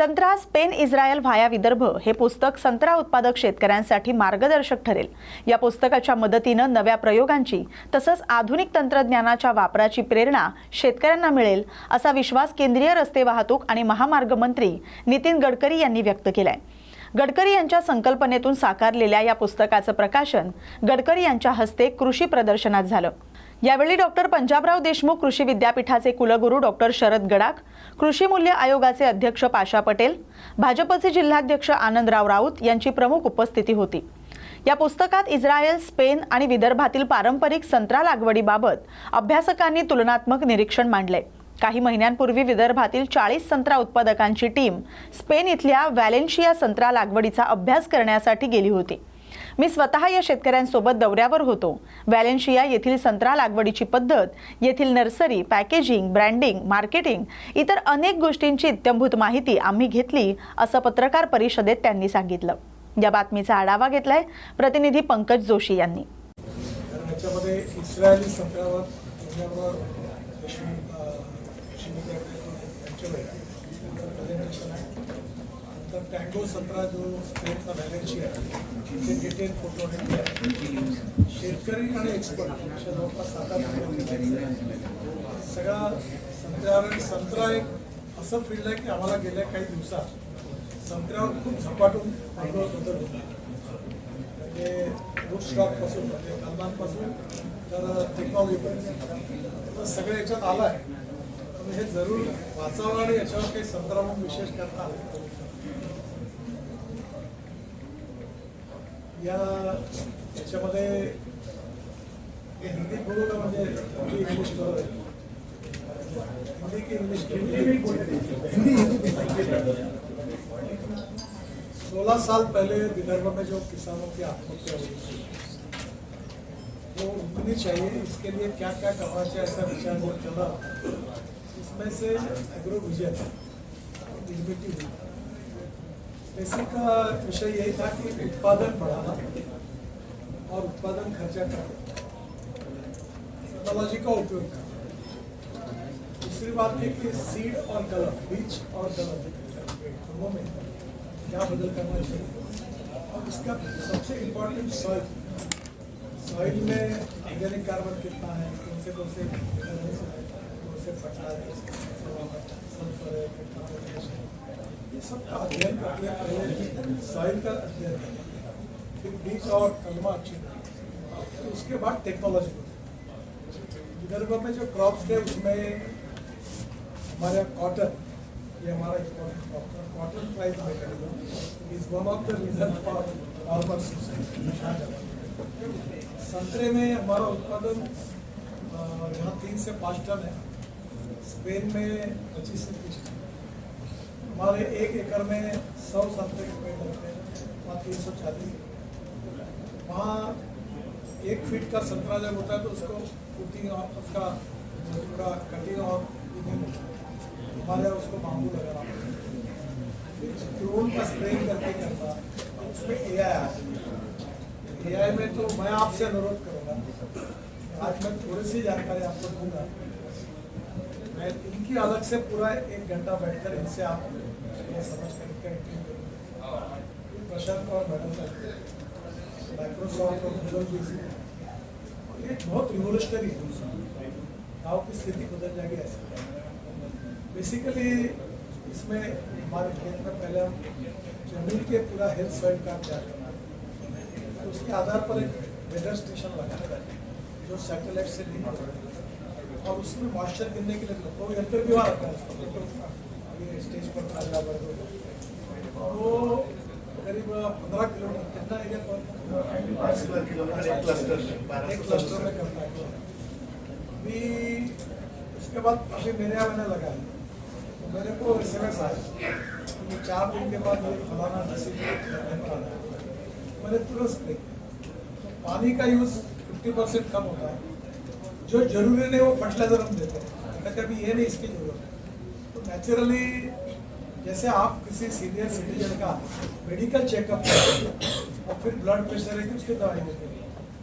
संत्रा Spain Israel via Vidarbha हे पुस्तक संत्रा उत्पादक शेतकऱ्यांसाठी मार्गदर्शक ठरेल। या पुस्तकाच्या मदतीने नव्या प्रयोगांची तसंच आधुनिक तंत्रज्ञानाच्या वापराची प्रेरणा शेतकऱ्यांना मिळेल असा विश्वास केंद्रीय रस्ते वाहतूक आणि महामार्ग मंत्री नितीन गडकरी यांनी व्यक्त केलाय। गडकरी यांच्या संकल्पनेतून साकारलेल्या या पुस्तकाचं प्रकाशन गडकरी यांच्या हस्ते कृषी प्रदर्शनात झालं। यावेळी डॉक्टर पंजाबराव देशमुख कृषी विद्यापीठाचे कुलगुरू डॉक्टर शरद गडाख, कृषी मूल्य आयोगाचे अध्यक्ष पाशा पटेल, भाजपचे जिल्हाध्यक्ष आनंदराव राऊत यांची प्रमुख उपस्थिती होती। या पुस्तकात इस्रायल, स्पेन आणि विदर्भातील पारंपरिक संत्रा लागवडीबाबत अभ्यासकांनी तुलनात्मक निरीक्षण मांडले। काही महिन्यांपूर्वी विदर्भातील 40 संत्रा उत्पादकांची टीम स्पेन इथल्या व्हॅलेन्शिया संत्रा लागवडीचा अभ्यास करण्यासाठी गेली होती। मी स्वतः या शेतकऱ्यांसोबत दौऱ्यावर होतो। व्हॅलेन्शिया येथील संत्रा लागवडीची पद्धत, येथील नर्सरी, पॅकेजिंग, ब्रँडिंग, मार्केटिंग इतर अनेक गोष्टींची इत्थंभूत माहिती आम्ही घेतली असं पत्रकार परिषदेत त्यांनी सांगितलं। या बातमीचा आढावा घेतलाय प्रतिनिधी पंकज जोशी यांनी। याच्यामध्ये इस्रायली संत्र्यावर टँगो संत्रा जो स्पेनचा व्हॅलेन्शिया आहे डिटेल फोटो शेतकरी आणि एक्सपर्ट अशा जवळपास 7-8 सगळा संत्र्यावर संत्रा एक असं फील्ड आहे की आम्हाला गेल्या काही दिवसात संत्र्यावर खूप झपाटून बदल होता। म्हणजे रूट स्टॉकपासून म्हणजे कलमांपासून तर टेक्नॉलॉजीपर्यंत सगळं याच्यात आलं आहे। हे जरूर वाचावं आणि याच्यावर काही संत्रा म्हणून विशेष करता याच्यामध्ये हिंदी बोलू का म्हणजे इंग्लिश बरोबर हिंदी की इंग्लिश 16 साल पहले विदर्भ में जो किसानों की आत्महत्या हुई वो रुकनी चाहिए। इसके लिए क्या क्या करना चाहिए ऐसा विचार जो चला, इसमें से एग्रो विजन निर्मित हुई। बेसिक विषय यही था कि उत्पादन बढ़ाना और उत्पादन खर्चा करना, टेक्नोलॉजी का उपयोग करना। दूसरी बात है कि सीड और कलम, बीज और कलम दोनों में क्या बदल करना चाहिए। और इसका सबसे इम्पोर्टेंट सॉइल में ऑर्गेनिक कार्बन कितना है, कौन से फर्टिलाइजर, सल्फर है, ये सब का अध्ययन करके पहले सॉइल का अध्ययन, फिर बीज और कलमा अच्छी, तो उसके बाद टेक्नोलॉजी। विदर्भ में जो क्रॉप्स थे उसमें हमारे कॉटन, ये हमारा इम्पोर्टेंट क्रॉप था। Cotton price mechanism is one of the reason for farmer suicide. संतरे में हमारा उत्पादन यहाँ 3 से 5 टन है, स्पेन में 25 से 30 टन। हमारे 1 एकड़ में 100 संतरे के पेड़ लगते हैं, वहाँ 340। वहाँ 1 फीट का संतरा जब होता है तो उसको फूटिंग और उसका पूरा कटिंग और हमारे यहाँ उसको बाम्बू लगाना पड़ता है। ड्रोन का स्प्रेइंग करके करता, उसमें AI आता है। AI में तो मैं आपसे अनुरोध करूँगा, आज मैं थोड़ी सी जानकारी आपको दूंगा। मैं इनकी अलग से पूरा 1 घंटा बैठकर इनसे आप समझ कर प्रशांत और मैडम माइक्रोसॉफ्ट और गूगल ये बहुत रिवोल्यूशनरी है। गाँव की स्थिति बदल जाएगी ऐसे। बेसिकली इसमें हमारे खेत में पहले हम जमीन के पूरा हेल्थ सॉइल का तैयार करना है, तो उसके आधार पर एक वेदर स्टेशन लगाना है जो सैटेलाइट से लिंक होता है, और उसमें मॉइस्चर गिनने के लिए तो यंत्र भी वहाँ रखा है। ये स्टेज पर खड़ा वो करीब 15 किलोमीटर कितना एरिया पर एक क्लस्टर में करता है। अभी उसके बाद अभी मेरे यहाँ मैंने लगा है, तो मेरे को SMS आया कि 4 दिन के बाद ये फलाना मैंने तुरंत स्प्रे किया। तो पानी का यूज़ 50% कम होता है, जो जरूरी नहीं वो फर्टिलाइजर हम देते हैं, कभी ये नहीं इसकी जरूरत है। तो नेचुरली जैसे आप किसी सीनियर सिटीजन का मेडिकल चेकअप और फिर ब्लड प्रेशर है कि उसकी दवाई देते हैं,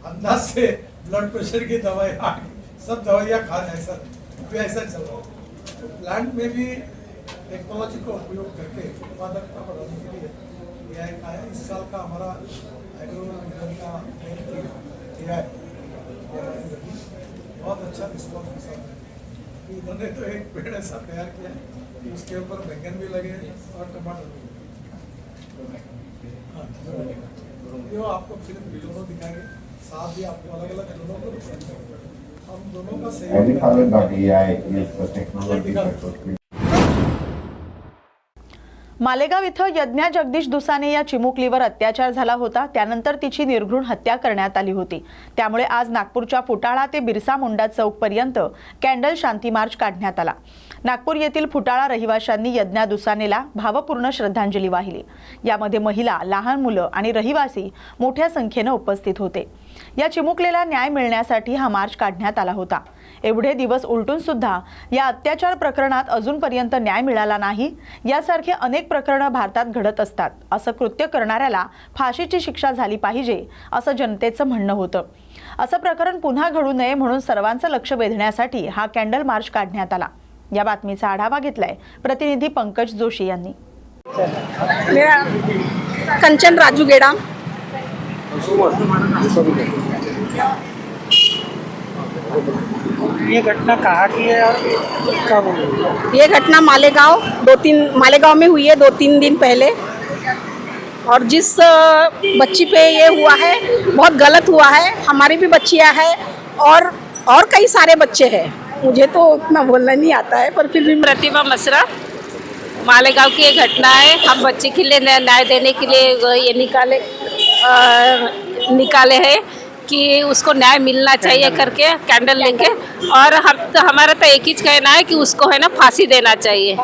अंदाज से ब्लड प्रेशर की दवाई सब दवाइयाँ खा रहे हैं सर, अभी ऐसा चल रहा है। तो प्लांट में भी टेक्नोलॉजी का उपयोग करके उत्पादकता बढ़ाने के लिए एआई का है। इस साल का हमारा एग्रो विजन का मेन थीम एआई, बहुत अच्छा रिस्पॉन्स के साथ है। इन्होंने तो एक पेड़ ऐसा तैयार किया है कि उसके ऊपर बैंगन भी लगे और टमाटर भी लगे। हाँ, जो आपको फिल्म दोनों दिखाएंगे, साथ ही आपको अलग अलग दोनों को दिखाएंगे। हम दोनों का Agriculture.ai is the technology that was created. Malegaon इथं यज्ञा जगदीश दुसाने या चिमुकलीवर अत्याचार झाला होता, त्यानंतर तिची निर्घृण हत्या करण्यात आली होती। त्यामुळे आज नागपूरच्या फुटाळा ते बिरसा मुंडा चौक पर्यंत कॅन्डल शांती मार्च काढण्यात आला। नागपूर येथील फुटाळा रहिवाशांनी यज्ञा दुसानेला भावपूर्ण श्रद्धांजली वाहिली। यामध्ये महिला, लहान मुलं आणि रहिवासी मोठ्या संख्येने उपस्थित होते। या चिमुकलेला न्याय मिळण्यासाठी हा मार्च काढण्यात आला होता। एवढे दिवस उलटून सुद्धा या अत्याचार प्रकरणात अजूनपर्यंत न्याय मिळाला नाही। यासारखे अनेक प्रकरणे भारतात घडत असतात। असं कृत्य करणाऱ्याला फाशीची शिक्षा झाली पाहिजे असं जनतेचं म्हणणं होतं। असं प्रकरण पुन्हा घडू नये म्हणून सर्वांचं लक्ष वेधण्यासाठी हा कॅन्डल मार्च काढण्यात आला। या बातमीचा आढावा घेतलाय प्रतिनिधी पंकज जोशी यांनी। मेरा कंचन राजू गेड़ा। ये घटना कहाँ की है और कब हुई? ये घटना मालेगांव में हुई है 2-3 दिन पहले। और जिस बच्ची पे ये हुआ है बहुत गलत हुआ है। हमारी भी बच्चियां हैं और कई सारे बच्चे हैं। मुझे तो उतना बोलना नहीं आता है, पर फिर भी प्रतिभा मसरा, मालेगांव की ये घटना है। हम बच्चे के लिए न्याय देने के लिए ये निकाले हैं कि उसको न्याय मिलना चाहिए करके कैंडल लेके। और हमारा तो एक ही कहना है कि उसको है ना फांसी देना चाहिए।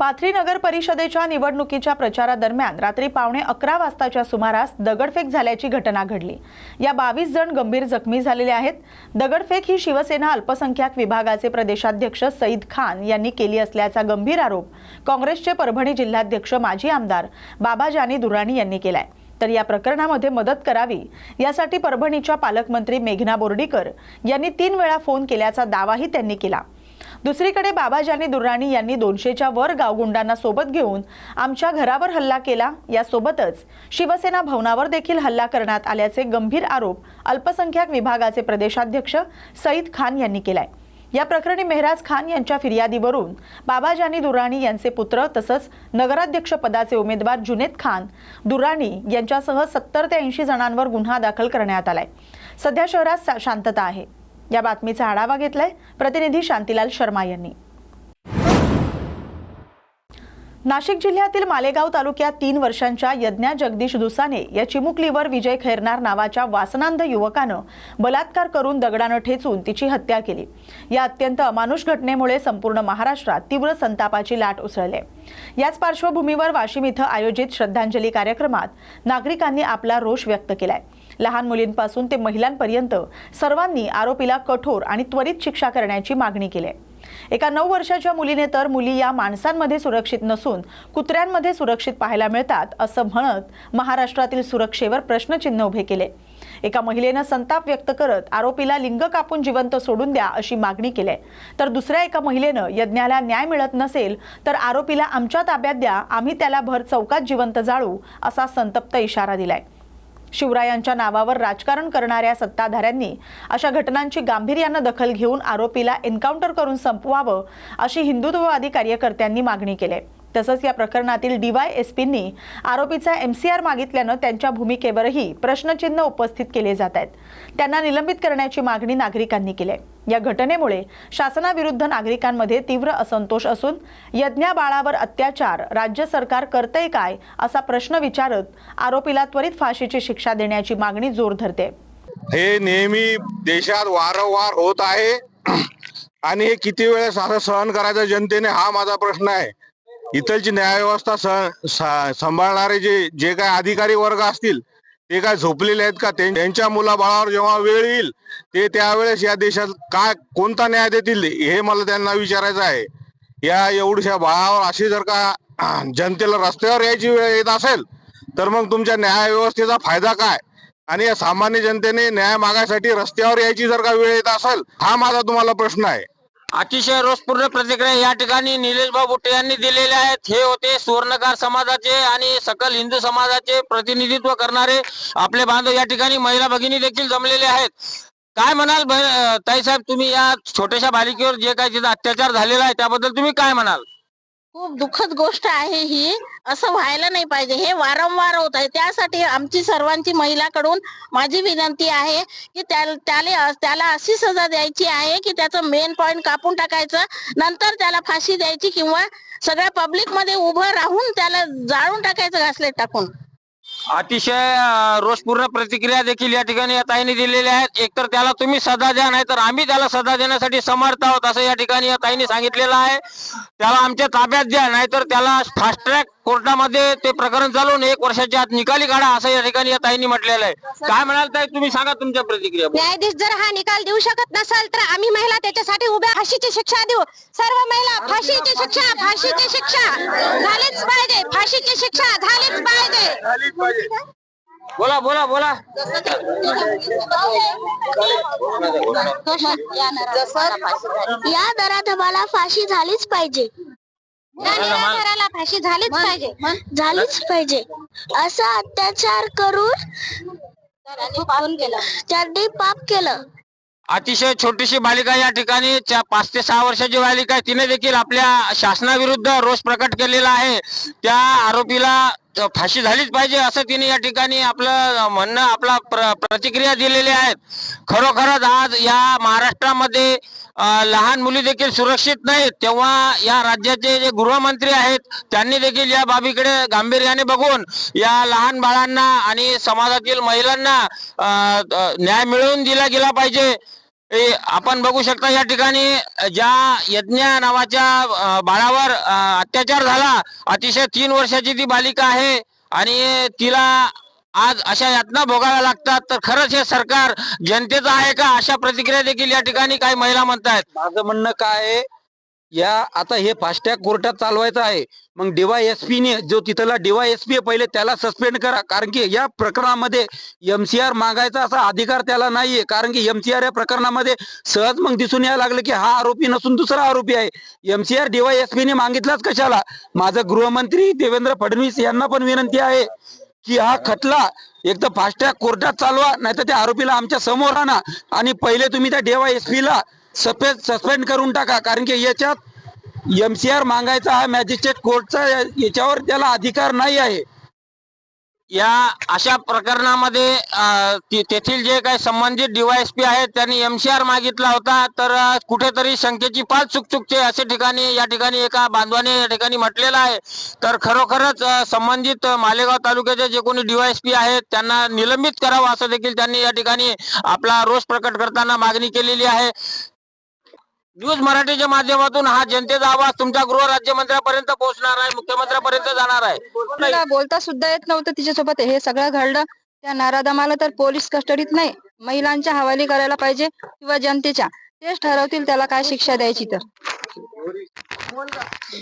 पाथरी नगर परिषदेच्या निवडणुकीच्या प्रचारादरम्यान रात्री 11:15 वाजताच्या सुमारास दगडफेक झाल्याची घटना घडली। या 22 जण गंभीर जखमी झालेले आहेत। दगडफेक ही शिवसेना अल्पसंख्याक विभागाचे प्रदेशाध्यक्ष सईद खान यांनी केली असल्याचा गंभीर आरोप काँग्रेसचे परभणी जिल्हाध्यक्ष माजी आमदार बाबाजानी दुर्राणी यांनी केलाय। तर या प्रकरणामध्ये मदत करावी यासाठी परभणीच्या पालकमंत्री मेघना बोर्डीकर यांनी 3 वेळा फोन केल्याचा दावाही त्यांनी केला। दुसरीकडे बाबाजानी दुर्राणी यांनी 200च्या वर गावगुंडांना सोबत घेऊन आमच्या घरावर हल्ला केला। यासोबतच शिवसेना भवनावर देखील हल्ला करण्यात आल्याचे गंभीर आरोप अल्पसंख्याक विभागाचे प्रदेशाध्यक्ष सईद खान यांनी केलाय। या प्रकरणी मेहराज खान यांच्या फिर्यादीवरून बाबाजानी दुर्राणी यांचे पुत्र तसंच नगराध्यक्ष पदाचे उमेदवार जुनेद खान दुर्राणी यांच्यासह 70 ते 80 जणांवर गुन्हा दाखल करण्यात आलाय। सध्या शहरात शांतता आहे। या बातमीचा आढावा घेतलाय प्रतिनिधी शांतीलाल शर्मा यांनी। नाशिक जिल्ह्यातील मालेगाव तालुक्यात 3 वर्षांच्या यज्ञा जगदीश दुसाने या चिमुकलीवर विजय खैरनार नावाच्या वासनांध युवकानं बलात्कार करून दगडानं ठेचून तिची हत्या केली। या अत्यंत अमानुष घटनेमुळे संपूर्ण महाराष्ट्रात तीव्र संतापाची लाट उसळली। याच पार्श्वभूमीवर वाशिम इथं आयोजित श्रद्धांजली कार्यक्रमात नागरिकांनी आपला रोष व्यक्त केलाय। लहान मुलींपासून ते महिलांपर्यंत सर्वांनी आरोपीला कठोर आणि त्वरित शिक्षा करण्याची मागणी केली आहे। एका 9 वर्षाच्या मुलीने तर मुली या माणसांमध्ये सुरक्षित नसून कुत्र्यांमध्ये सुरक्षित पाहायला मिळतात असं म्हणत महाराष्ट्रातील सुरक्षेवर प्रश्नचिन्ह उभे केले। एका महिलेने संताप व्यक्त करत आरोपीला लिंग कापून जिवंत सोडून द्या अशी मागणी केली आहे। तर दुसऱ्या एका महिलेने यज्ञाला न्याय मिळत नसेल तर आरोपीला आमच्या ताब्यात द्या, आम्ही त्याला भर चौकात जिवंत जाळू असा संतप्त इशारा दिलाय। शिवरायांच्या नावावर राजकारण करणाऱ्या सत्ताधाऱ्यांनी अशा घटनांची गांभीर्याने दखल घेऊन आरोपीला एन्काउंटर करून संपवावं अशी हिंदुत्ववादी कार्यकर्त्यांनी मागणी केली आहे। तसंच या प्रकरणातील डीवायएसपींनी आरोपीचा एमसीआर मागितल्यानं त्यांच्या भूमिकेवरही प्रश्नचिन्ह उपस्थित केले जात आहेत। त्यांना निलंबित करण्याची मागणी नागरिकांनी केली आहे। या घटनेमुळे शासनाविरुद्ध नागरिकांमध्ये तीव्र असंतोष असून यज्ञा बाळावर अत्याचार राज्य सरकार करतंय काय असा प्रश्न विचारत आरोपीला त्वरित फाशीची शिक्षा देण्याची मागणी जोर धरते। हे नेहमी देशात वारंवार होत आहे आणि हे किती वेळेस असं सहन करायचं जनतेने, हा माझा प्रश्न आहे। इथलची न्यायव्यवस्था सांभाळणारे जे काय अधिकारी वर्ग असतील ते काय झोपलेले आहेत का? त्यांच्या मुलाबाळावर जेव्हा वेळ येईल ते त्यावेळेस या देशात काय कोणता न्याय देतील हे मला त्यांना विचारायचं आहे। या एवढ्या बाळावर अशी जर का जनतेला रस्त्यावर यायची वेळ येत असेल तर मग तुमच्या न्याय व्यवस्थेचा फायदा काय? आणि या सामान्य जनतेने न्याय मागायसाठी रस्त्यावर यायची जर का वेळ येत असेल, हा माझा तुम्हाला प्रश्न आहे. अतिशय रोषपूर्ण प्रतिक्रिया या ठिकाणी निलेशभाऊ बुट्टे यांनी दिलेल्या आहेत. हे होते सुवर्णकार समाजाचे आणि सकल हिंदू समाजाचे प्रतिनिधित्व करणारे आपले बांधव. या ठिकाणी महिला भगिनी देखील जमलेले आहेत. काय म्हणाल ताईसाहेब, तुम्ही या छोट्याशा बालिकेवर जे काही तिचा अत्याचार झालेला आहे त्याबद्दल तुम्ही काय म्हणाल? खूप दुःखद गोष्ट आहे ही. असं व्हायला नाही पाहिजे. हे वारंवार होत आहे. त्यासाठी आमची सर्वांची महिलाकडून माझी विनंती आहे की त्याला अशी सजा द्यायची आहे की त्याचं मेन पॉइंट कापून टाकायचं, नंतर त्याला फाशी द्यायची किंवा सगळ्या पब्लिक मध्ये उभं राहून त्याला जाळून टाकायचं घासलेट टाकून. अतिशय रोषपूर्ण प्रतिक्रिया देखील या ठिकाणी या ताईने दिलेल्या आहेत. एकतर त्याला तुम्ही सजा द्या, नाहीतर आम्ही त्याला सजा देण्यासाठी समर्थ आहोत असं या ठिकाणी या ताईने सांगितलेलं आहे. त्याला आमच्या ताब्यात द्या, नाहीतर त्याला फास्ट ट्रॅक कोर्टामध्ये ते प्रकरण चालवून 1 वर्षाच्या आत निकाली काढा असं या ठिकाणी या ताईने म्हटलेलं आहे. काय म्हणाल ताई, तुम्ही सांगा तुमच्या प्रतिक्रिया. न्यायाधीश जर हा निकाल देऊ शकत नसेल तर आम्ही महिला त्याच्यासाठी उभ्या. फाशीची शिक्षा देऊ. सर्व महिला फाशीची शिक्षा झालीच पाहिजे. फाशीची शिक्षा झालीच पाहिजे. बोला बोला बोला. या नराधमाला फाशी झालीच पाहिजे. फाशी झालीच पाहिजे. असा अत्याचार करून त्यांनी पाप केलं. अतिशय छोटीशी बालिका या ठिकाणी 5 ते 6 वर्षाची बालिका आहे. तिने देखील आपल्या शासनाविरुद्ध रोष प्रकट केलेला आहे. त्या आरोपीला फाशी झालीच पाहिजे असं तिने या ठिकाणी आपलं म्हणणं, आपला प्रतिक्रिया दिलेली आहेत. खरोखरच आज या महाराष्ट्रामध्ये लहान मुली देखील सुरक्षित नाहीत, तेव्हा या राज्याचे जे गृहमंत्री आहेत त्यांनी देखील या बाबीकडे गांभीर्याने बघून या लहान बाळांना आणि समाजातील महिलांना न्याय मिळवून दिला गेला पाहिजे. आपण बघू शकता या ठिकाणी ज्या यज्ञ नावाच्या बाळावर अत्याचार झाला, अतिशय 3 वर्षाची ती बालिका आहे आणि तिला आज अशा यातना भोगाव्या लागतात. तर खरंच हे सरकार जनतेचं आहे का, अशा प्रतिक्रिया देखील या ठिकाणी काही महिला म्हणतायत. माझं म्हणणं काय आहे, या आता हे फास्टॅग कोर्टात चालवायचं आहे. मग DYSP ने जो तिथला DYSP आहे पहिले त्याला सस्पेंड करा, कारण की या प्रकरणामध्ये MCR मागायचा असा अधिकार त्याला नाहीये. कारण की MCR या प्रकरणामध्ये सहज मग दिसून यायला लागलं की हा आरोपी नसून दुसरा आरोपी आहे. MCR DYSP ने मागितलाच कशाला. माझं गृहमंत्री देवेंद्र फडणवीस यांना पण विनंती आहे की हा खटला एक तर फास्टॅग कोर्टात चालवा, नाही तर त्या आरोपीला आमच्या समोर आणा आणि पहिले तुम्ही त्या DYSP ला सस्पेंड करून टाका. कारण की याच्यात MCR मागायचा हा मॅजिस्ट्रेट कोर्टचा याच्यावर त्याला अधिकार नाही आहे. या अशा प्रकरणामध्ये तेथील जे काही संबंधित DYSP आहेत त्यांनी MCR मागितला होता, तर कुठेतरी शंकेची पाल चुकचुकते असे ठिकाणी या ठिकाणी एका बांधवाने या ठिकाणी म्हटलेलं आहे. तर खरोखरच संबंधित मालेगाव तालुक्याचे जे कोणी DYSP आहेत त्यांना निलंबित करावं असं देखील त्यांनी या ठिकाणी आपला रोष प्रकट करताना मागणी केलेली आहे. न्यूज मराठीच्या माध्यमातून हा जनतेचा आवाज तुमच्या गृह राज्यमंत्र्यापर्यंत पोहोचणार आहे, मुख्यमंत्र्यापर्यंत जाणार आहे. तिला बोलता सुद्धा येत नव्हतं तिच्यासोबत. हे सगळं घडलं. त्या नराधमाला तर पोलीस कस्टडीत नाही, महिलांच्या हवाली करायला पाहिजे किंवा जनतेच्या. तेच ठरवतील त्याला काय शिक्षा द्यायची. तर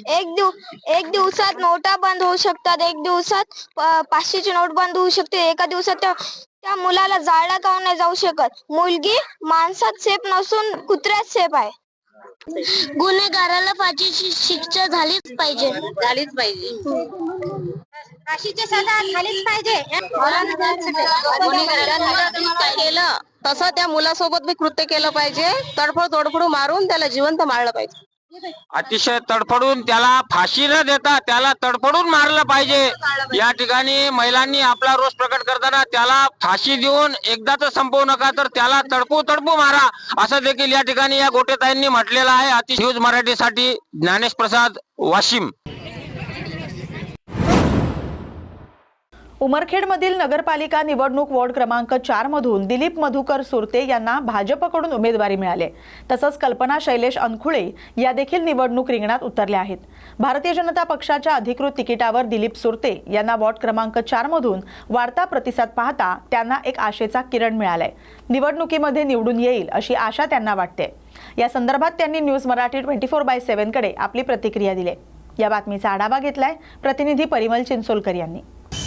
एक दिवसात नोटा बंद होऊ शकतात. एक दिवसात 500ची नोट बंद होऊ शकते. एका दिवसात त्या मुलाला जाळला काऊन नाही जाऊ शकत. मुलगी माणसात सेफ नसून कुत्र्यात सेफ आहे. गुन्हेगाराला फाशीची शिक्षा झालीच पाहिजे. फाशीची सजा झालीच पाहिजे. केलं तसं त्या मुलासोबत बी कृत्य केलं पाहिजे. तडफड मारून त्याला जिवंत मारलं पाहिजे. अतिशय तडफडून त्याला फाशी न देता त्याला तडफडून मारलं पाहिजे. या ठिकाणी महिलांनी आपला रोष प्रकट करताना त्याला फाशी देऊन एकदाच संपवू नका, तर त्याला तडपू मारा असं देखील या ठिकाणी या गोटेताईंनी म्हटलेलं आहे. अतिशय न्यूज मराठीसाठी ज्ञानेश प्रसाद, वाशिम. उमरखेडमधील नगरपालिका निवडणूक वॉर्ड क्रमांक 4 मधून दिलीप मधुकर सुरते यांना भाजपकडून उमेदवारी मिळाली. तसंच कल्पना शैलेश अनखुळे या देखील निवडणूक रिंगणात उतरल्या आहेत. भारतीय जनता पक्षाच्या अधिकृत तिकिटावर दिलीप सुरते यांना वॉर्ड क्रमांक 4 मधून वाढता प्रतिसाद पाहता त्यांना एक आशेचा किरण मिळालाय. निवडणुकीमध्ये निवडून येईल अशी आशा त्यांना वाटते. या संदर्भात त्यांनी न्यूज मराठी 24/7 कडे आपली प्रतिक्रिया दिली. या बातमीचा आढावा घेतलाय प्रतिनिधी परिमल चिंचोलकर यांनी.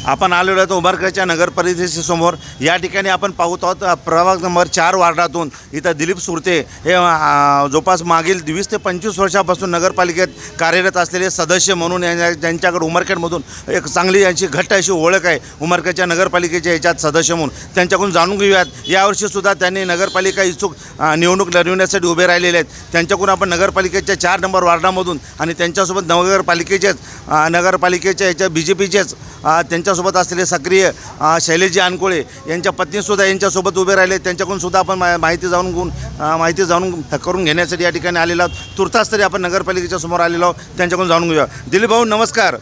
आपण आलेलो आहे उमरखेडच्या नगर परिषदेसमोर। या ठिकाणी आपण पाहत आहोत प्रभाग नंबर 4 वार्डातून इथं दिलीप सुरते हे जवळपास मागील 20 ते 25 वर्षापासून नगरपालिकेत कार्यरत असलेले सदस्य म्हणून ज्यांच्याकडे उमरखेडमधून एक चांगली यांची घट्ट अशी ओळख आहे उमरखेडच्या नगरपालिकेच्या याच्यात सदस्य म्हणून। त्यांच्याकडून जाणून घेऊयात यावर्षीसुद्धा त्यांनी नगरपालिका इच्छुक निवडणूक लढविण्यासाठी उभे राहिलेले आहेत। त्यांच्याकडून आपण नगरपालिकेच्या 4 नंबर वार्डामधून आणि त्यांच्यासोबत नगरपालिकेच्या याच्या BJPचेच त्यांच्यासोबत असलेले सक्रिय शैलेशजी अनकोळे यांच्या पत्नीसुद्धा यांच्यासोबत उभे राहिले। त्यांच्याकडून सुद्धा आपण माहिती जाणून करून घेण्यासाठी या ठिकाणी आलेलो आहोत। तुर्तास तरी आपण नगरपालिकेच्या समोर आलेलो आहोत, त्यांच्याकडून जाणून घेऊया। दिलीप भाऊ नमस्कार,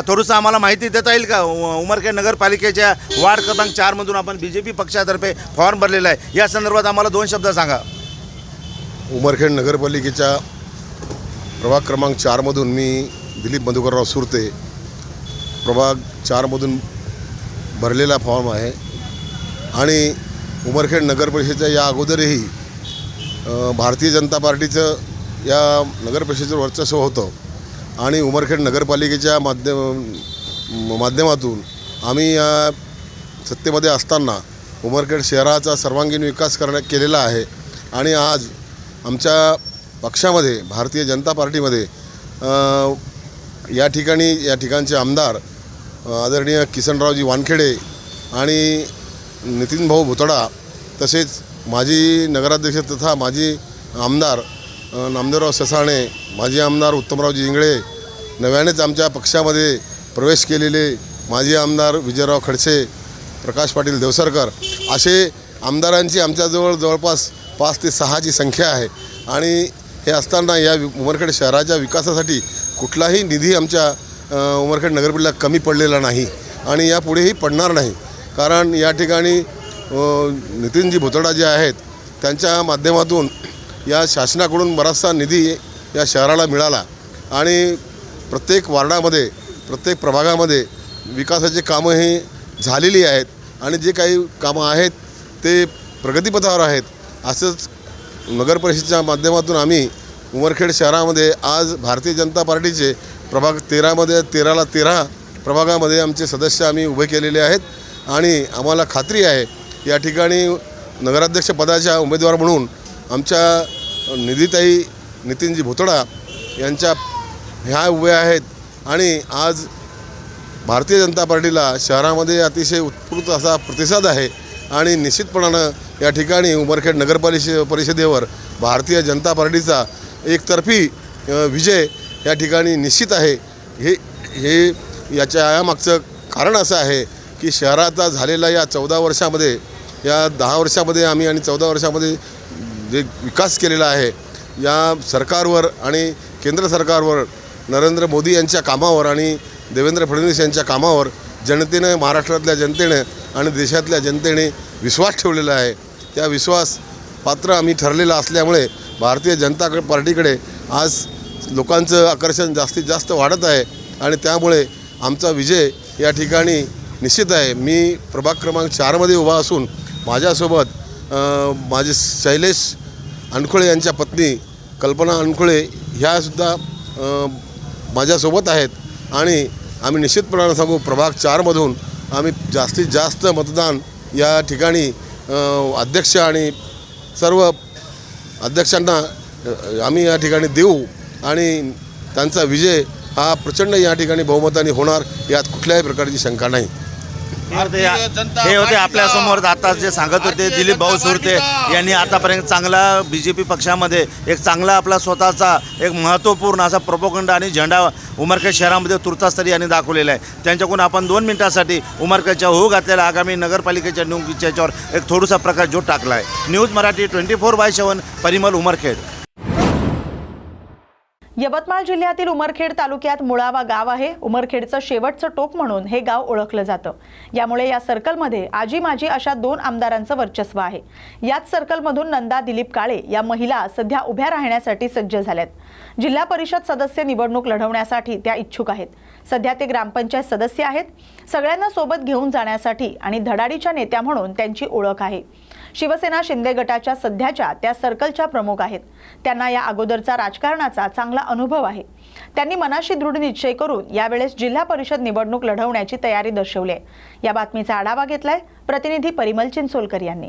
थोडंसं आम्हाला माहिती देता येईल का उमरखेड नगरपालिकेच्या वार्ड क्रमांक 4 मधून आपण BJP पक्षातर्फे फॉर्म भरलेला आहे, या संदर्भात आम्हाला 2 शब्द सांगा। उमरखेड नगरपालिकेच्या प्रभाग क्रमांक 4 मधून मी दिलीप मधुकरराव सुरते प्रभाग 4 मधून भरलेला फॉर्म आहे आणि उमरखेड नगर परिषदेच्या या अगोदरही भारतीय जनता पार्टीचं या नगर परिषदेचं वर्चस्व होतं आणि उमरखेड नगरपालिकेच्या माध्यमातून आम्ही या सत्तेमध्ये असताना उमरखेड शहराचा सर्वांगीण विकास केलेला आहे आणि आज आमच्या पक्षामध्ये भारतीय जनता पार्टीमध्ये या ठिकाणचे आमदार आदरणीय किसनरावजी वानखेडे आणि नितीन भाऊ भुतडा तसेच माजी नगराध्यक्ष तथा माजी आमदार नामदेवराव ससाणे, माजी आमदार उत्तमरावजी इंगळे, नव्यानेच आमच्या पक्षामध्ये प्रवेश केलेले माजी आमदार विजयराव खडसे, प्रकाश पाटील देवसरकर असे आमदारांची आमच्याजवळ जवळपास 5 ते 6ची संख्या आहे आणि हे असताना या उमरखेड शहराच्या विकासासाठी कुठलाही निधी आमच्या उमरखेड नगरपालिकेला कमी पडलेला नाही आणि यापुढेही पडणार नाही। कारण या ठिकाणी नितीनजी भुतडा जे आहेत त्यांच्या माध्यमातून या शासनाकडून बराचसा निधी या शहराला मिळाला आणि प्रत्येक वार्डामध्ये प्रत्येक प्रभागामध्ये विकासाचे कामं ही झालेली आहेत आणि जे काही कामं आहेत ते प्रगतीपथावर आहेत। असंच नगर परिषदेच्या माध्यमातून आम्ही उमरखेड शहरामध्ये आज भारतीय जनता पार्टीचे प्रभाग 13मध्ये 13ला 13 प्रभागामध्ये आमचे सदस्य आम्ही उभे केलेले आहेत आणि आम्हाला खात्री आहे या ठिकाणी नगराध्यक्षपदाच्या उमेदवार म्हणून आमच्या निधीताई नितीनजी भुतडा यांच्या ह्या उभ्या आहेत आणि आज भारतीय जनता पार्टीला शहरामध्ये अतिशय उत्स्फूर्त असा प्रतिसाद आहे आणि निश्चितपणानं या ठिकाणी उमरखेड परिषदेवर भारतीय जनता पार्टीचा एकतर्फी विजय या ठिकाणी निश्चित आहे। हे यामागचं कारण असं आहे की शहराचा झालेला या 14 वर्षामध्ये या 10 वर्षामध्ये आम्ही आणि 14 वर्षामध्ये जे विकास केलेला आहे या सरकारवर आणि केंद्र सरकारवर नरेंद्र मोदी यांच्या कामावर आणि देवेंद्र फडणवीस यांच्या कामावर जनतेनं, महाराष्ट्रातल्या जनतेनं आणि देशातल्या जनतेने विश्वास ठेवलेला आहे। त्या विश्वास पात्र आम्ही ठरलेला असल्यामुळे भारतीय जनता पार्टीकडे आज लोकांचं आकर्षण जास्तीत जास्त वाढत आहे आणि त्यामुळे आमचा विजय या ठिकाणी निश्चित आहे। मी प्रभाग क्रमांक 4मध्ये उभा असून माझ्यासोबत माझे शैलेश अनखोळे यांच्या पत्नी कल्पना अनखोळे ह्यासुद्धा माझ्यासोबत आहेत आणि आम्ही निश्चितपणानं सांगू प्रभाग 4मधून आम्ही जास्तीत जास्त मतदान या ठिकाणी अध्यक्ष आणि सर्व अध्यक्षांना आम्ही या ठिकाणी देऊ आणि त्यांचा विजय हा प्रचंड या ठिकाणी बहुमताने होणार यात कुठल्याही प्रकारची शंका नाही। हे होते आपल्यासमोर आता जे सांगत होते दिलीप भाऊ सुरते यांनी आतापर्यंत चांगला BJP पक्षामध्ये एक चांगला आपला स्वतःचा एक महत्त्वपूर्ण असा प्रोपोगंडा आणि झेंडा उमरखेड शहरामध्ये तुर्तास्तरी यांनी दाखवलेला आहे। त्यांच्याकडून आपण 2 मिनिटांसाठी उमरखेडच्या होऊ घातलेल्या आगामी नगरपालिकेच्या निवडणुकीच्या याच्यावर एक थोडासा प्रकाश जो टाकला आहे। न्यूज मराठी 24/7 परिमल उमरखेड। यवतमाळ जिल्ह्यातील उमरखेड तालुक्यात मुळावा गाव आहे। उमरखेडचं शेवटचं टोक म्हणून हे गाव ओळखलं जातं। यामुळे या सर्कलमध्ये आजी माजी अशा 2 आमदारांचं वर्चस्व आहे। याच सर्कलमधून नंदा दिलीप काळे या महिला सध्या उभ्या राहण्यासाठी सज्ज झाल्यात। जिल्हा परिषद सदस्य निवडणूक लढवण्यासाठी त्या इच्छुक आहेत। सध्या ते ग्रामपंचायत सदस्य आहेत। सगळ्यांना सोबत घेऊन जाण्यासाठी आणि धडाडीच्या नेत्या म्हणून त्यांची ओळख आहे। शिवसेना शिंदे गटाच्या सध्याच्या त्या सर्कलच्या प्रमुख आहेत. त्यांना या अगोदरचा राजकारणाचा चांगला अनुभव आहे. त्यांनी मनाशी दृढ निश्चय करून यावेळेस जिल्हा परिषद निवडणूक लढवण्याची तयारी दर्शवली आहे. या बातमीचा आढावा घेतलाय प्रतिनिधी परिमल चिंचोलकर यांनी.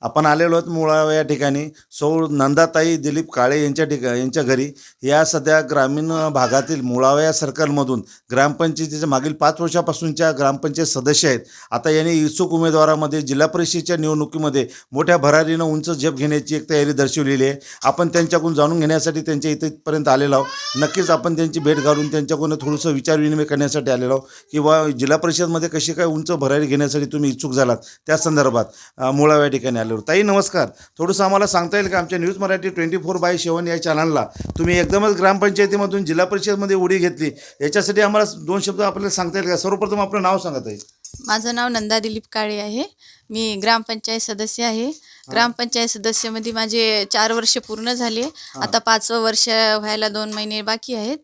आपण आलेलो आहोत मुळावा या ठिकाणी सौ नंदाताई दिलीप काळे यांच्या घरी. या सध्या ग्रामीण भागातील मुळावा या सर्कलमधून ग्रामपंचायतीच्या मागील 5 वर्षापासूनच्या ग्रामपंचायत सदस्य आहेत. आता यांनी इच्छुक उमेदवारामध्ये जिल्हा परिषदेच्या निवडणुकीमध्ये मोठ्या भरारीनं उंच झेप घेण्याची एक तयारी दर्शवलेली आहे. आपण त्यांच्याकडून जाणून घेण्यासाठी त्यांच्या इथपर्यंत आलेलो आहोत. नक्कीच आपण त्यांची भेट घालून त्यांच्याकडून थोडंसं विचारविनिमय करण्यासाठी आलेलो आहोत किंवा जिल्हा परिषदमध्ये कशी काय उंच भरारी घेण्यासाठी तुम्ही इच्छुक झालात त्या संदर्भात मुळावा या ठिकाणी आले. ताई नमस्कार. थोडंसं आम्हाला सांगता येईल का आमच्या न्यूज मराठी 24/7 या चॅनलला तुम्ही एकदमच ग्रामपंचायतीमधून जिल्हा परिषदमध्ये उडी घेतली, याच्यासाठी आम्हाला 2 शब्द आपल्याला सांगता येईल का? सर्वप्रथम आपलं नाव सांगत आहे. माझं नाव नंदा दिलीप काळे आहे. मी ग्रामपंचायत सदस्य आहे. ग्रामपंचायत सदस्यामध्ये माझे 4 वर्ष पूर्ण झाले. आता 5वं वर्ष व्हायला 2 महिने बाकी आहेत.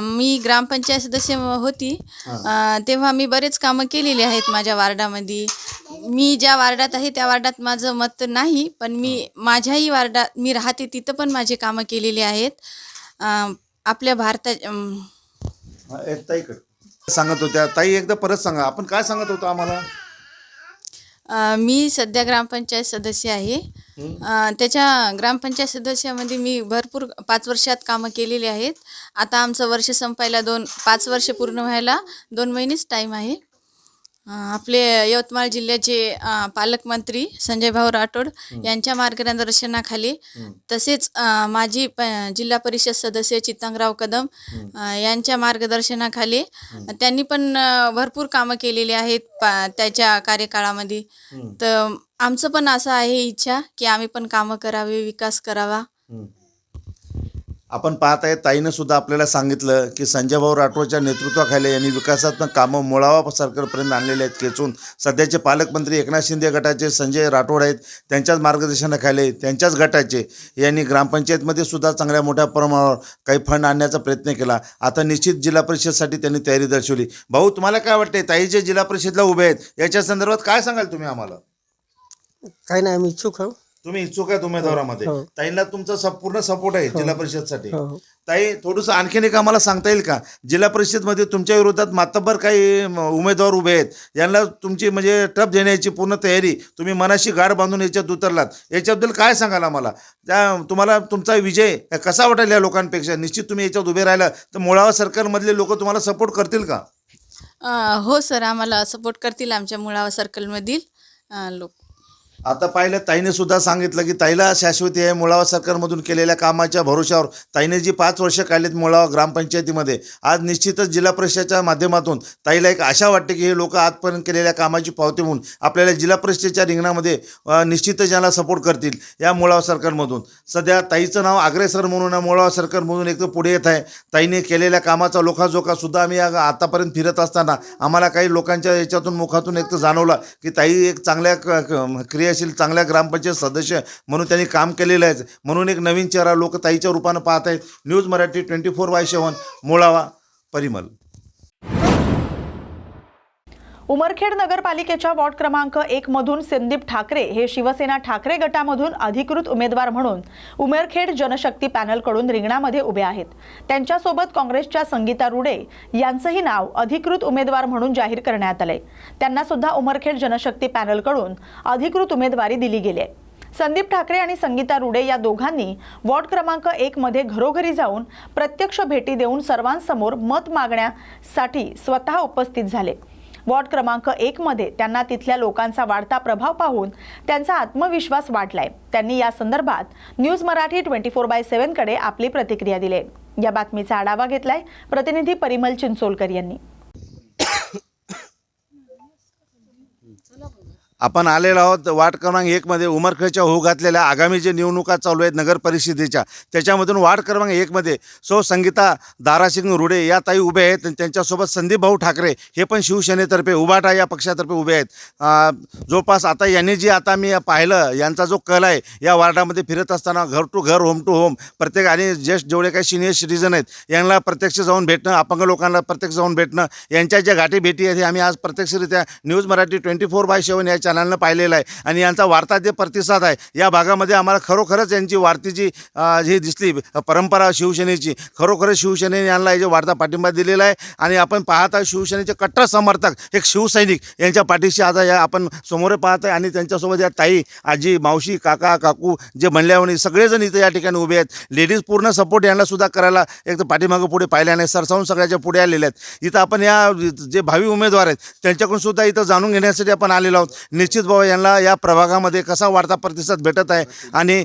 मी ग्रामपंचायत सदस्य होती तेव्हा मी बरेच कामं केलेली आहेत माझ्या वार्डामध्ये. मी ज्या वार्डात आहे त्या वार्डात माझं मत नाही, पण मी माझ्याही वार्डात मी राहते तिथं पण माझे कामं केलेली आहेत. आपल्या ताई सांगत होत्या. ताई एकदा परत सांगा, आपण काय सांगत होतो आम्हाला? मी सध्या ग्रामपंचायत सदस्य आहे. त्याच्या ग्रामपंचायत सदस्यामध्ये मी भरपूर 5 वर्षात कामं केलेली आहेत. आता आमचं वर्ष संपायला 5 वर्ष पूर्ण व्हायला 2 महिनेच टाईम आहे. आपले यवतमाळ जिल्ह्याचे पालकमंत्री संजय भाऊ राठोड यांच्या मार्गदर्शनाखाली, तसेच माजी जिल्हा परिषद सदस्य चित्तंगराव कदम यांच्या मार्गदर्शनाखाली त्यांनी पण भरपूर कामं केलेली आहेत त्याच्या कार्यकाळामध्ये. तर आमचं पण असं आहे इच्छा की आम्ही पण कामं करावे, विकास करावा. आपण पाहत आहे ताईनं सुद्धा आपल्याला सांगितलं की संजय भाऊ राठोडच्या नेतृत्वाखाली यांनी विकासात्मक कामं मुळावा सर्कलपर्यंत आणलेले आहेत खेचून. सध्याचे पालकमंत्री एकनाथ शिंदे गटाचे संजय राठोड आहेत, त्यांच्याच मार्गदर्शनाखाली त्यांच्याच गटाचे यांनी ग्रामपंचायतमध्ये सुद्धा चांगल्या मोठ्या प्रमाणावर काही फंड आणण्याचा प्रयत्न केला. आता निश्चित जिल्हा परिषदसाठी त्यांनी तयारी दर्शवली. भाऊ तुम्हाला काय वाटते, ताई जे जिल्हा परिषदला उभे आहेत याच्या संदर्भात काय सांगाल तुम्ही आम्हाला? काही नाही, आम्ही इच्छुक आहोत. तुम्ही इच्छुक आहेत उमेदवारामध्ये. ताईंना तुमचा पूर्ण सपोर्ट आहे जिल्हा परिषदसाठी. ताई थोडंसं आणखीन एक आम्हाला सांगता येईल का, जिल्हा परिषदमध्ये तुमच्या विरोधात मातब्बर काही उमेदवार उभे आहेत, यांना तुमची म्हणजे टप देण्याची पूर्ण तयारी तुम्ही मनाशी गाड बांधून याच्यात उतरलात, याच्याबद्दल काय सांगाल आम्हाला? तुम्हाला तुमचा विजय कसा वाटेल या लोकांपेक्षा? निश्चित तुम्ही याच्यात उभे राहिला तर मुळावा सर्कलमधले लोक तुम्हाला सपोर्ट करतील का? हो सर, आम्हाला सपोर्ट करतील आमच्या मुळावा सर्कलमधील लोक. आता पाहिलं ताईने सुद्धा सांगितलं की ताईला शाश्वती आहे. मुळावा सरकारमधून केलेल्या कामाच्या भरोशावर ताईने जी 5 वर्ष काढलीत मुळावा ग्रामपंचायतीमध्ये, आज निश्चितच जिल्हा परिषदेच्या माध्यमातून ताईला एक आशा वाटते की हे लोक आजपर्यंत केलेल्या कामाची पावती म्हणून आपल्याला जिल्हा परिषदेच्या रिंगणामध्ये निश्चितच याला सपोर्ट करतील या मुळावा सरकारमधून. सध्या ताईचं नाव अग्रेसर म्हणून मुळावा सरकारमधून एक तर पुढे येत आहे. ताईने केलेल्या कामाचा लोकाजोकासुद्धा आम्ही आतापर्यंत फिरत असताना आम्हाला काही लोकांच्या याच्यातून मुखातून एक तर जाणवला की ताई एक चांगल्या क्रियाशील चांगल्या ग्रामपंचायत सदस्य म्हणून त्यांनी काम केलेलं आहे. म्हणून एक नवीन चेहरा लोक ताईच्या रूपानं पाहत आहेत. न्यूज मराठी 24/7 मुळावा. परिमल. उमरखेड नगरपालिकेच्या वॉर्ड क्रमांक 1 मधून संदीप ठाकरे हे शिवसेना ठाकरे गटामधून अधिकृत उमेदवार म्हणून उमरखेड जनशक्ती पॅनलकडून रिंगणामध्ये उभे आहेत. त्यांच्यासोबत काँग्रेसच्या संगीता रुडे यांचंही नाव अधिकृत उमेदवार म्हणून जाहीर करण्यात आलंय. त्यांना सुद्धा उमरखेड जनशक्ती पॅनलकडून अधिकृत उमेदवारी दिली गेली आहे. संदीप ठाकरे आणि संगीता रुडे या दोघांनी वॉर्ड क्रमांक 1 मध्ये घरोघरी जाऊन प्रत्यक्ष भेटी देऊन सर्वांसमोर मत मागण्यासाठी स्वतः उपस्थित झाले. वॉर्ड क्रमांक 1 मध्ये त्यांना तिथल्या लोकांचा वाढता प्रभाव पाहून त्यांचा आत्मविश्वास वाढलाय. त्यांनी या संदर्भात न्यूज मराठी 24/7 कडे आपली प्रतिक्रिया दिली. या बातमीचा आढावा घेतलाय प्रतिनिधी परिमल चिंचोलकर यांनी. आपण आलेलो आहोत वार्ड क्रमांक 1 मध्ये उमरखेडच्या होऊ घातलेल्या आगामी जे निवडणुका चालू आहेत नगर परिषदेच्या, त्याच्यामधून वार्ड क्रमांक 1 मध्ये सौ संगीता दारासिंग रुडे या ताई उभे आहेत. त्यांच्यासोबत संदीप भाऊ ठाकरे हे पण शिवसेनेतर्फे उभाटा या पक्षातर्फे उभे आहेत. जवळपास आता यांनी जी आता मी पाहिलं यांचा जो कल आहे या वार्डामध्ये फिरत असताना घर टू घर, होम टू होम प्रत्येक आणि ज्येष्ठ जेवढे काही सिनियर सिटीजन आहेत यांना प्रत्यक्ष जाऊन भेटणं, अपंग लोकांना प्रत्यक्ष जाऊन भेटणं, यांच्या ज्या गाठी भेटी आहेत हे आम्ही आज प्रत्यक्षरित्या न्यूज मराठी 24/7 या चॅनलनं पाहिलेलं आहे आणि यांचा वाढता जे प्रतिसाद आहे या भागामध्ये आम्हाला खरोखरच यांची वाढती जी जी दिसली परंपरा शिवसेनेची, खरोखरच शिवसेनेने यांना जे वाढता पाठिंबा दिलेला आहे आणि आपण पाहत आहे शिवसेनेचे कट्टर समर्थक एक शिवसैनिक यांच्या पाठीशी आता या आपण समोर पाहत आहे आणि त्यांच्यासोबत या ताई, आजी, मावशी, काका, काकू जे म्हणल्यावर सगळेजण इथं या ठिकाणी उभे आहेत. लेडीज पूर्ण सपोर्ट यांना सुद्धा करायला एक तर पाठीमागं पुढे पाहिल्या नाही, सरसावून सगळ्याच्या पुढे आलेले आहेत. इथं आपण या जे भावी उमेदवार आहेत त्यांच्याकडून सुद्धा इथं जाणून घेण्यासाठी आपण आलेलो आहोत. निश्चित बाबा यांना या प्रभागामध्ये कसा वाढता प्रतिसाद भेटत आहे आणि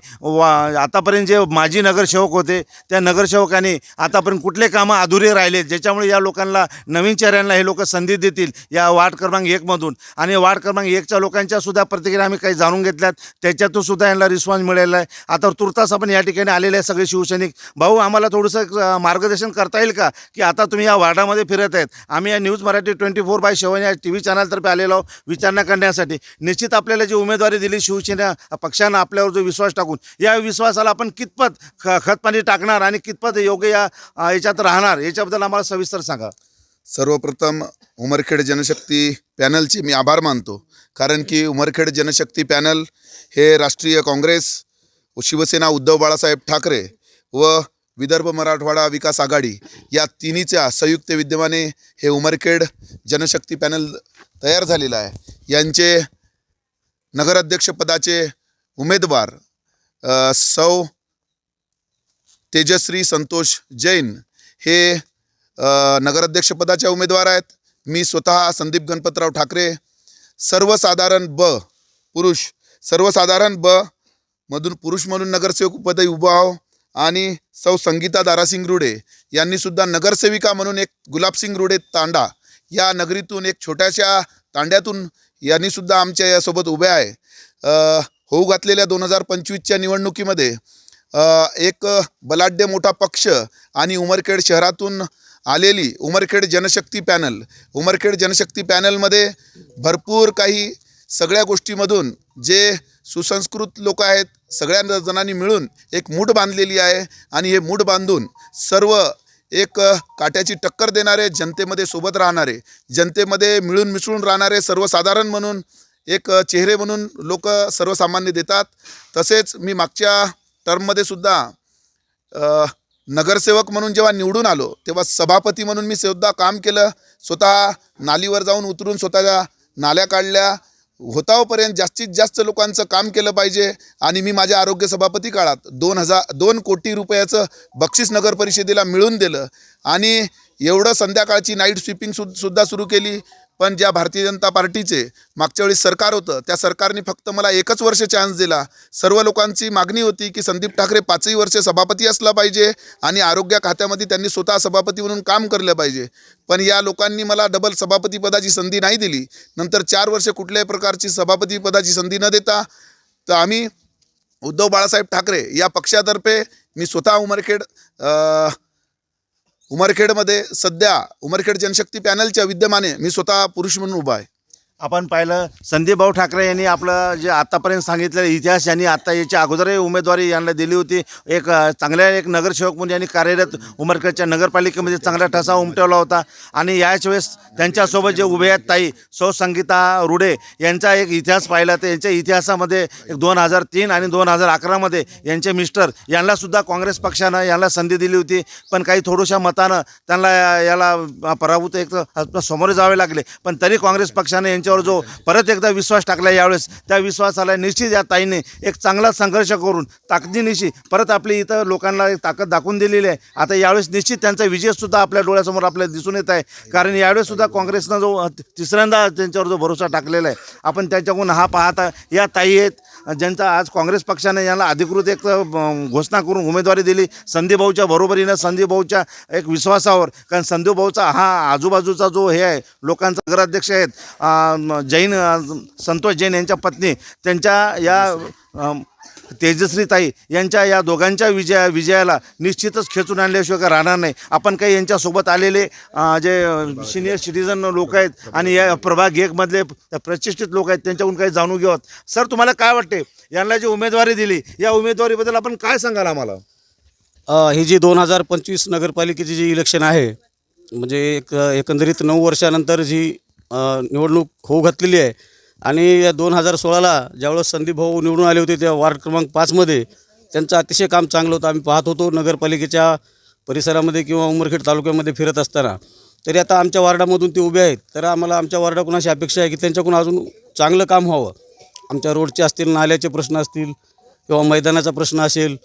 आतापर्यंत जे माजी नगरसेवक होते त्या नगरसेवकांनी आतापर्यंत कुठले कामं अधुरे राहिले ज्याच्यामुळे या लोकांना नवीन चेहऱ्यांना हे लोक संधी देतील या वार्ड क्रमांक 1मधून. आणि वार्ड क्रमांक 1च्या लोकांच्या सुद्धा प्रतिक्रिया आम्ही काही जाणून घेतल्यात, त्याच्यातून सुद्धा यांना रिस्पॉन्स मिळालेला आहे. आता तुर्तास आपण या ठिकाणी आलेले आहे सगळे शिवसैनिक. भाऊ, आम्हाला थोडंसं मार्गदर्शन करता येईल का की आता तुम्ही या वार्डामध्ये फिरत आहेत? आम्ही या न्यूज मराठी 24/7 या TV चॅनलतर्फे आलेलो आहोत विचारणा करण्यासाठी. निश्चित आपल्याला जी उमेदवारी दिली शिवसेना पक्षानं आपल्यावर जो विश्वास टाकून, या विश्वासाला आपण कितपत खतपाणी टाकणार आणि कितपत योग्य याच्यात राहणार याच्याबद्दल आम्हाला सविस्तर सांगा. सर्वप्रथम उमरखेड जनशक्ती पॅनलचे मी आभार मानतो, कारण की उमरखेड जनशक्ती पॅनल हे राष्ट्रीय काँग्रेस, शिवसेना उद्धव बाळासाहेब ठाकरे व विदर्भ मराठवाडा विकास आघाडी या तिन्हीच्या संयुक्त विद्यमाने हे उमरखेड जनशक्ती पॅनल तयार झालेलं आहे. यांचे नगराध्यक्षपदाचे उमेदवार सौ तेजश्री संतोष जैन हे नगराध्यक्षपदाच्या उमेदवार आहेत. मी स्वतः संदीप गणपतराव ठाकरे सर्वसाधारण ब मधून पुरुष म्हणून नगरसेवक पदी उभा आहो आणि सौ संगीता दारासिंग रुडे यांनीसुद्धा नगरसेविका म्हणून एक गुलाबसिंग रुडे तांडा या नगरीतून एक छोट्याशा तांड्यातून यांनीसुद्धा आमच्या यासोबत उभ्या आहे. होऊ घातलेल्या 2025च्या निवडणुकीमध्ये एक बलाढ्य मोठा पक्ष आणि उमरखेड शहरातून आलेली उमरखेड जनशक्ती पॅनलमध्ये भरपूर काही सगळ्या गोष्टीमधून जे सुसंस्कृत लोक आहेत सगळ्या जणांनी मिळून एक मूठ बांधलेली आहे आणि हे मूठ बांधून सर्व एक काट्याची टक्कर देणारे, जनतेमध्ये सोबत राहणारे, जनतेमध्ये मिळून मिसळून राहणारे सर्वसाधारण म्हणून एक चेहरे म्हणून लोक सर्वसामान्य देतात. तसेच मी मागच्या टर्ममध्ये सुद्धा नगरसेवक म्हणून जेव्हा निवडून आलो तेव्हा सभापती म्हणून मी सुद्धा काम केलं. स्वतः नालीवर जाऊन उतरून स्वतःच्या नाल्या काढल्या. होतावपर्यंत जास्तीत जास्त लोकांचं काम केलं पाहिजे आणि मी माझ्या आरोग्य सभापती काळात 2 कोटी रुपयाचं बक्षीस नगर परिषदेला मिळवून दिलं आणि एवढं संध्याकाळची नाईट स्वीपिंग सुद्धा सुरू केली. पण ज्या भारतीय जनता पार्टीचे मागच्या वेळी सरकार होतं त्या सरकारने फक्त मला 1च वर्ष चान्स दिला. सर्व लोकांची मागणी होती की संदीप ठाकरे 5ही वर्ष सभापती असला पाहिजे आणि आरोग्य खात्यामध्ये त्यांनी स्वतः सभापती म्हणून काम केलं पाहिजे. पण या लोकांनी मला डबल सभापतीपदाची संधी नाही दिली. नंतर 4 वर्ष कुठल्याही प्रकारची सभापतीपदाची संधी न देता तर आम्ही उद्धव बाळासाहेब ठाकरे या पक्षातर्फे मी स्वतः उमरखेडमध्ये सध्या उमरखेड जनशक्ती पॅनलच्या विद्यमाने मी स्वतः पुरुष म्हणून उभा आहे. आपण पाहिलं संदीप भाऊ ठाकरे यांनी आपलं जे आतापर्यंत सांगितलेलं इतिहास यांनी आता याच्या अगोदरही उमेदवारी यांना दिली होती. एक चांगल्या एक नगरसेवक म्हणून यांनी कार्यरत उमरखेडच्या नगरपालिकेमध्ये चांगला ठसा उमटवला होता आणि याच वेळेस त्यांच्यासोबत जे उभे आहेत ताई सौ संगीता रुडे यांचा एक इतिहास पाहिला तर यांच्या इतिहासामध्ये एक 2003 आणि 2011मध्ये यांचे मिस्टर यांनासुद्धा काँग्रेस पक्षानं यांना संधी दिली होती. पण काही थोड्याशा मतानं त्यांना याला पराभूत एक समोरे जावे लागले. पण तरी काँग्रेस पक्षाने यांच्यावर जो परत एकदा विश्वास टाकला यावेळेस त्या विश्वासाला निश्चित या ताईने एक चांगला संघर्ष करून ताकदीनिशी परत आपली इथं लोकांना एक ताकद दाखवून दिलेली आहे. आता यावेळेस निश्चित त्यांचा विजयसुद्धा आपल्या डोळ्यासमोर आपल्याला दिसून येत आहे. कारण यावेळेस सुद्धा काँग्रेसनं जो तिसऱ्यांदा त्यांच्यावर जो भरोसा टाकलेला आहे आपण त्याच्याकडून हा पाहता या ताई आहेत ज्यांचा आज काँग्रेस पक्षाने यांना अधिकृत एक घोषणा करून उमेदवारी दिली. संदीप भाऊच्या बरोबरीनं संदीप भाऊच्या एक विश्वासावर, कारण संदीप भाऊचा हा आजूबाजूचा जो हे आहे लोकांचा नगराध्यक्ष आहेत संतोष जैन यांच्या पत्नी त्यांच्या या तेजश्रीताई यांच्या या दोघांच्या विजयाला निश्चितच खेचून आणल्याशिवाय राहणार नाही. आपण काही यांच्यासोबत आलेले जे सिनियर सिटीजन लोक आहेत आणि या प्रभाग 1मधले प्रतिष्ठित लोक आहेत त्यांच्याकडून काही जाणून घेऊयात. सर, तुम्हाला काय वाटते यांना जी उमेदवारी दिली या उमेदवारीबद्दल आपण काय सांगाल आम्हाला? ही जी 2025 नगरपालिकेची जी इलेक्शन आहे म्हणजे एकंदरीत 9 वर्षानंतर जी निवडणूक होऊ घातलेली आहे आणि 2016ला ज्यावेळेस संदीप भाऊ निवडून आले होते त्या वार्ड क्रमांक 5मध्ये त्यांचं अतिशय काम चांगलं होतं. आम्ही पाहत होतो नगरपालिकेच्या परिसरामध्ये किंवा उमरखेड तालुक्यामध्ये फिरत असताना. तरी आता आमच्या वार्डामधून ते उभे आहेत, तर आम्हाला आमच्या वार्डाकडून अशी अपेक्षा आहे की त्यांच्याकडून अजून चांगलं काम व्हावं. आमच्या रोडचे असतील, नाल्याचे प्रश्न असतील किंवा मैदानाचा प्रश्न असेल,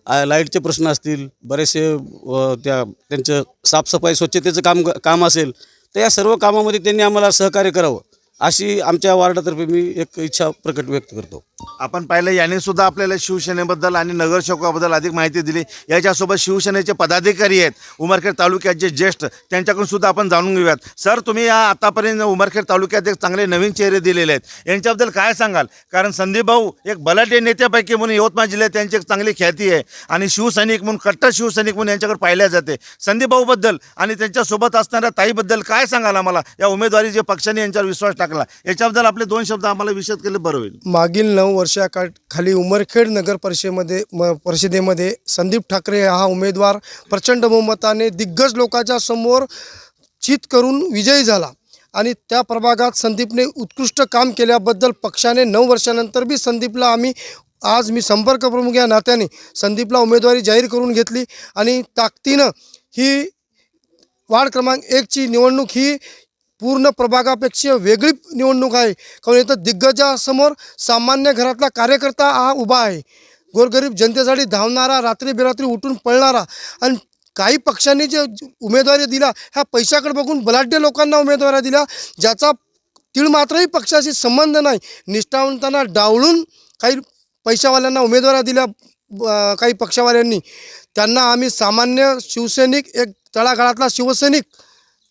लाईटचे प्रश्न असतील, बरेचसे त्यांचं साफसफाई स्वच्छतेचं काम असेल, तर या सर्व कामामध्ये त्यांनी आम्हाला सहकार्य करावं अशी आमच्या वार्डातर्फे मी एक इच्छा प्रकट व्यक्त करतो. आपण पाहिलं यांनी सुद्धा आपल्याला शिवसेनेबद्दल आणि नगरसेवकाबद्दल अधिक माहिती दिली. याच्यासोबत शिवसेनेचे पदाधिकारी आहेत उमरखेड तालुक्याचे ज्येष्ठ, त्यांच्याकडून सुद्धा आपण जाणून घेऊयात. सर, तुम्ही या आतापर्यंत उमरखेड तालुक्यात एक चांगले नवीन चेहरे दिलेले आहेत, यांच्याबद्दल काय सांगाल? कारण संदीप भाऊ एक बलाढ्य नेत्यापैकी म्हणून यवतमाळ जिल्ह्यात त्यांची एक चांगली ख्याती आहे आणि शिवसैनिक म्हणून, कट्टर शिवसैनिक म्हणून यांच्याकडे पाहिल्या जाते. संदीप भाऊबद्दल आणि त्यांच्यासोबत असणाऱ्या ताईबद्दल काय सांगाल आम्हाला? या उमेदवारी जे पक्षाने यांच्यावर विश्वास टाकला, याच्याबद्दल आपले 2 शब्द आम्हाला विशद केले बरं होईल. मागील 9 वर्षाखाली उमरखेड नगर परिषदेमध्ये संदीप ठाकरे हा उमेदवार प्रचंड बहुमताने दिग्गज लोकांच्या समोर चित करून विजयी झाला आणि त्या प्रभागात संदीपने उत्कृष्ट काम केल्याबद्दल पक्षाने 9 वर्षानंतर बी संदीपला आज मी संपर्क प्रमुख या नात्याने संदीपला उमेदवारी जाहीर करून घेतली आणि ताकदीनं ही वार्ड क्रमांक 1ची निवडणूक ही पूर्ण प्रभागापेक्षा वेगळी निवडणूक आहे. कारण इथं दिग्गजासमोर सामान्य घरातला कार्यकर्ता हा उभा आहे, गोरगरीब जनतेसाठी धावणारा, रात्री बेरात्री उठून पळणारा. आणि काही पक्षांनी जे उमेदवारी दिला ह्या पैशाकडे बघून बलाढ्य लोकांना उमेदवारी दिल्या, ज्याचा तीळ मात्रही पक्षाशी संबंध नाही. निष्ठावंतांना डावलून काही पैशावाल्यांना उमेदवारी दिल्या काही पक्षवाल्यांनी. त्यांना आम्ही सामान्य शिवसैनिक, एक तळागाळातला शिवसैनिक,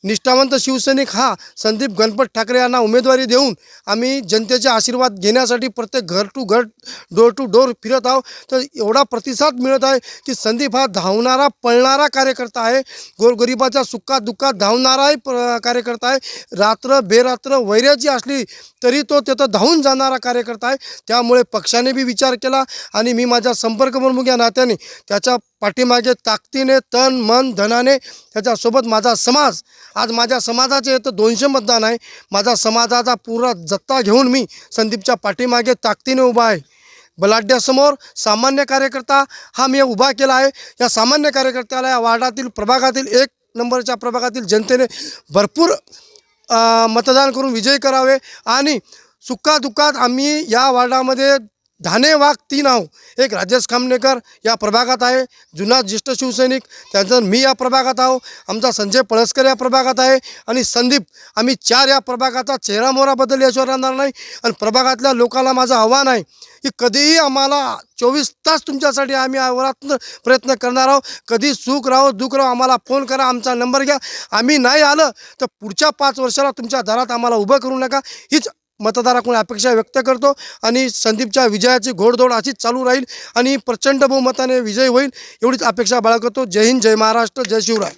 निष्ठावंत शिवसैनिक हा संदीप गणपत ठाकरे यांना उमेदवारी देऊन आम्ही जनतेचे आशीर्वाद घेण्यासाठी प्रत्येक घर टू घर, डोर टू डोर फिरत आहोत. तर एवढा प्रतिसाद मिळत आहे की संदीप हा धावणारा, पळणारा कार्यकर्ता आहे, गोरगरिबाच्या सुखात दुःखात धावणाराही कार्यकर्ता आहे. रात्र बेरात्र वैराची असली तरी तो तिथं धावून जाणारा कार्यकर्ता आहे. त्यामुळे पक्षाने बी विचार केला आणि मी माझ्या संपर्क प्रमुख या नात्याने त्याच्या पाठीमागे ताकदीने, तन मन धनाने, त्याच्यासोबत माझा समाज, आज माझ्या समाजाचे इथं 200 मतदान आहे. माझा समाजाचा पूर्ण जत्ता घेऊन मी संदीपच्या पाठीमागे ताकदीने उभा आहे. बलाढ्यासमोर सामान्य कार्यकर्ता हा मी उभा केला आहे. या सामान्य कार्यकर्त्याला या वार्डातील प्रभागातील 1 नंबरच्या प्रभागातील जनतेने भरपूर मतदान करून विजयी करावे आणि सुखादुःखात आम्ही या वार्डामध्ये धाने वाघ 3 आहो. एक राजेश खामनेकर या प्रभागात आहे, जुना ज्येष्ठ शिवसैनिक, त्यानंतर मी या प्रभागात आहो, आमचा संजय पळसकर या प्रभागात आहे आणि संदीप. आम्ही 4 या प्रभागाचा चेहरा मोहराबद्दल याच्यावर राहणार नाही. आणि प्रभागातल्या लोकांना माझं आव्हान आहे की कधीही आम्हाला 24 तास तुमच्यासाठी आम्ही अहोरात्र प्रयत्न करणार आहोत. कधी सुख राहो दुःख राहो आम्हाला फोन करा, आमचा नंबर घ्या. आम्ही नाही आलं तर पुढच्या 5 वर्षाला तुमच्या दारात आम्हाला उभं करू नका, हीच मतदाराकडून अपेक्षा व्यक्त करतो. आणि संदीपच्या विजयाची घोडदौड अशीच चालू राहील आणि प्रचंड बहुमताने विजय होईल एवढीच अपेक्षा बाळगतो. जय हिंद, जय महाराष्ट्र, जय शिवराय.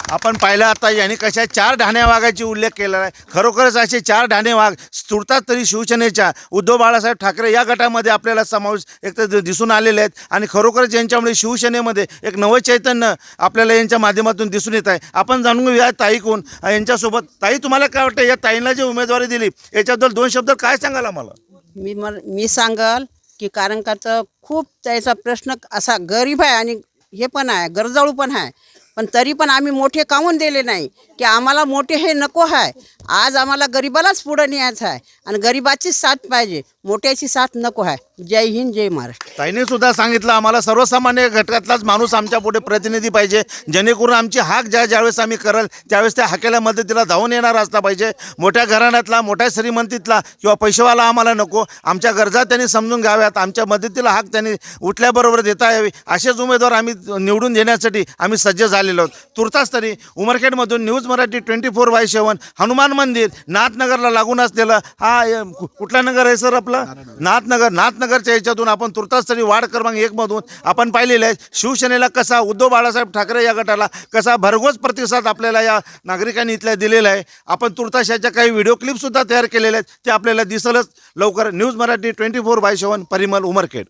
आपण पाहिलं आता यांनी कशा 4 ढाण्या वाघाची उल्लेख केलेला आहे. खरोखरच असे 4 ढाणे वाघ तुरतात तरी शिवसेनेच्या उद्धव बाळासाहेब ठाकरे या गटामध्ये आपल्याला समावेश एक तर दिसून आलेले आहेत आणि खरोखरच यांच्यामुळे शिवसेनेमध्ये एक नवं चैतन्य आपल्याला यांच्या माध्यमातून दिसून येत आहे. आपण जाणून घेऊया ताईकडून यांच्यासोबत. ताई, तुम्हाला काय वाटतं या ताईंना जी उमेदवारी दिली याच्याबद्दल 2 शब्द काय सांगाल आम्हाला? मी सांगाल की कारण का खूप त्याचा प्रश्न असा गरीब आहे आणि हे पण आहे, गरजाळू पण आहे. पण तरी पण आम्ही मोठे कामून दिले नाही की आम्हाला मोठे हे नको आहे. आज आम्हाला गरिबालाच पुढं न्यायचं आहे आणि गरिबाचीच साथ पाहिजे, मोठ्याची साथ नको आहे. जय हिंद, जय महाराष्ट्र. ताईने सुद्धा सांगितलं आम्हाला सर्वसामान्य घटकातलाच माणूस आमच्या पुढे प्रतिनिधी पाहिजे, जेणेकरून आमची हाक ज्यावेळेस आम्ही कराल त्यावेळेस त्या हाकेला मदतीला धावून येणार असला पाहिजे. मोठ्या घराण्यातला, मोठ्या श्रीमंतीतला किंवा पैशावाला आम्हाला नको. आमच्या गरजा त्यांनी समजून घ्याव्यात, आमच्या मदतीला हाक त्यांनी उठल्याबरोबर देता यावी. असेच उमेदवार आम्ही निवडून देण्यासाठी आम्ही सज्ज झालेलो आहोत. तुर्तास तरी उमरखेडमधून न्यूज मराठी 24/7 हनुमान मंदिर नाथनगरला लागून असलेलं हा कुठला नगर आहे सर आपला? नाथनगरच्या याच्यातून आपण तुर्तास तरी वार्ड क्रमांक 1मधून आपण पाहिलेलं आहे शिवसेनेला कसा, उद्धव बाळासाहेब ठाकरे या गटाला कसा भरघोस प्रतिसाद आपल्याला या नागरिकांनी इथल्या दिलेला आहे. आपण तुर्तास याच्या काही व्हिडिओ क्लिपसुद्धा तयार केलेल्या आहेत, ते आपल्याला दिसलंच लवकर. न्यूज मराठी 24/7 परिमल उमरखेड.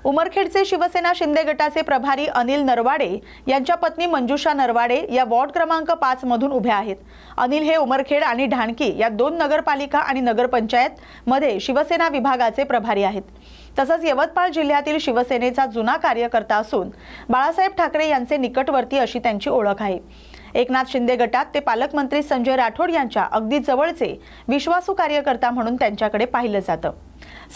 उमरखेडचे शिवसेना शिंदे गटाचे प्रभारी अनिल नरवाडे यांच्या पत्नी मंजुषा नरवाडे या वॉर्ड क्रमांक 5 मधून उभ्या आहेत. अनिल हे उमरखेड आणि ढाणकी या 2 नगरपालिका आणि नगरपंचायत मध्ये शिवसेना विभागाचे प्रभारी आहेत. तसंच यवतमाळ जिल्ह्यातील शिवसेनेचा जुना कार्यकर्ता असून बाळासाहेब ठाकरे यांचे निकटवर्ती अशी त्यांची ओळख आहे. एकनाथ शिंदे गटात ते पालकमंत्री संजय राठोड यांच्या अगदी जवळचे विश्वासू कार्यकर्ता म्हणून त्यांच्याकडे पाहिलं जातं.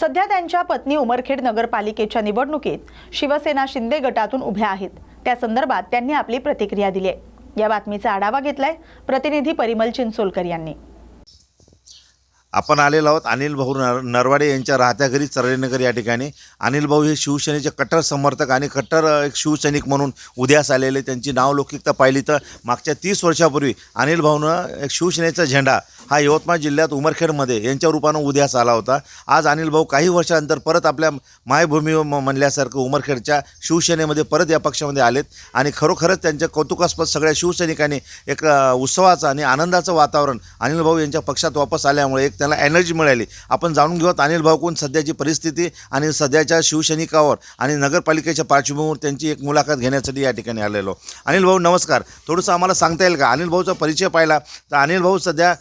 सध्या त्यांच्या पत्नी उमरखेड नगरपालिकेच्या निवडणुकीत शिवसेना शिंदे गटातून उभ्या आहेत. त्या संदर्भात त्यांनी आपली प्रतिक्रिया दिली आहे. या बातमीचा आढावा घेतलाय प्रतिनिधी परिमल चिंचोलकर यांनी. आपण आलेलो आहोत अनिल भाऊ नरवाडे यांच्या राहत्या घरी चरळेनगर या ठिकाणी. अनिल भाऊ हे शिवसेनेचे कट्टर समर्थक आणि कट्टर एक शिवसैनिक म्हणून उदयास आलेले. त्यांची नावलौकिकता पाहिली तर मागच्या 30 वर्षापूर्वी अनिल भाऊनं एक शिवसेनेचा झेंडा हा यवतमाळ जिल्ह्यात उमरखेडमध्ये यांच्या रूपानं उदयास आला होता. आज अनिल भाऊ काही वर्षानंतर परत आपल्या मायभूमी म्हणल्यासारखं उमरखेडच्या शिवसेनेमध्ये परत या पक्षामध्ये आलेत आणि खरोखरच त्यांच्या कौतुकास्पद सगळ्या शिवसैनिकांनी एक उत्सवाचं आणि आनंदाचं वातावरण अनिल भाऊ यांच्या पक्षात वापस आल्यामुळे एक त्यांना एनर्जी मिळाली. आपण जाणून घेऊयात अनिल भाऊकडून सध्याची परिस्थिती आणि सध्याच्या शिवसैनिकावर आणि नगरपालिकेच्या पार्श्वभूमीवर त्यांची एक मुलाखत घेण्यासाठी या ठिकाणी आलेलो. अनिल भाऊ नमस्कार. थोडंसं आम्हाला सांगता येईल का अनिल भाऊचा परिचय पाहिला तर अनिल भाऊ सध्या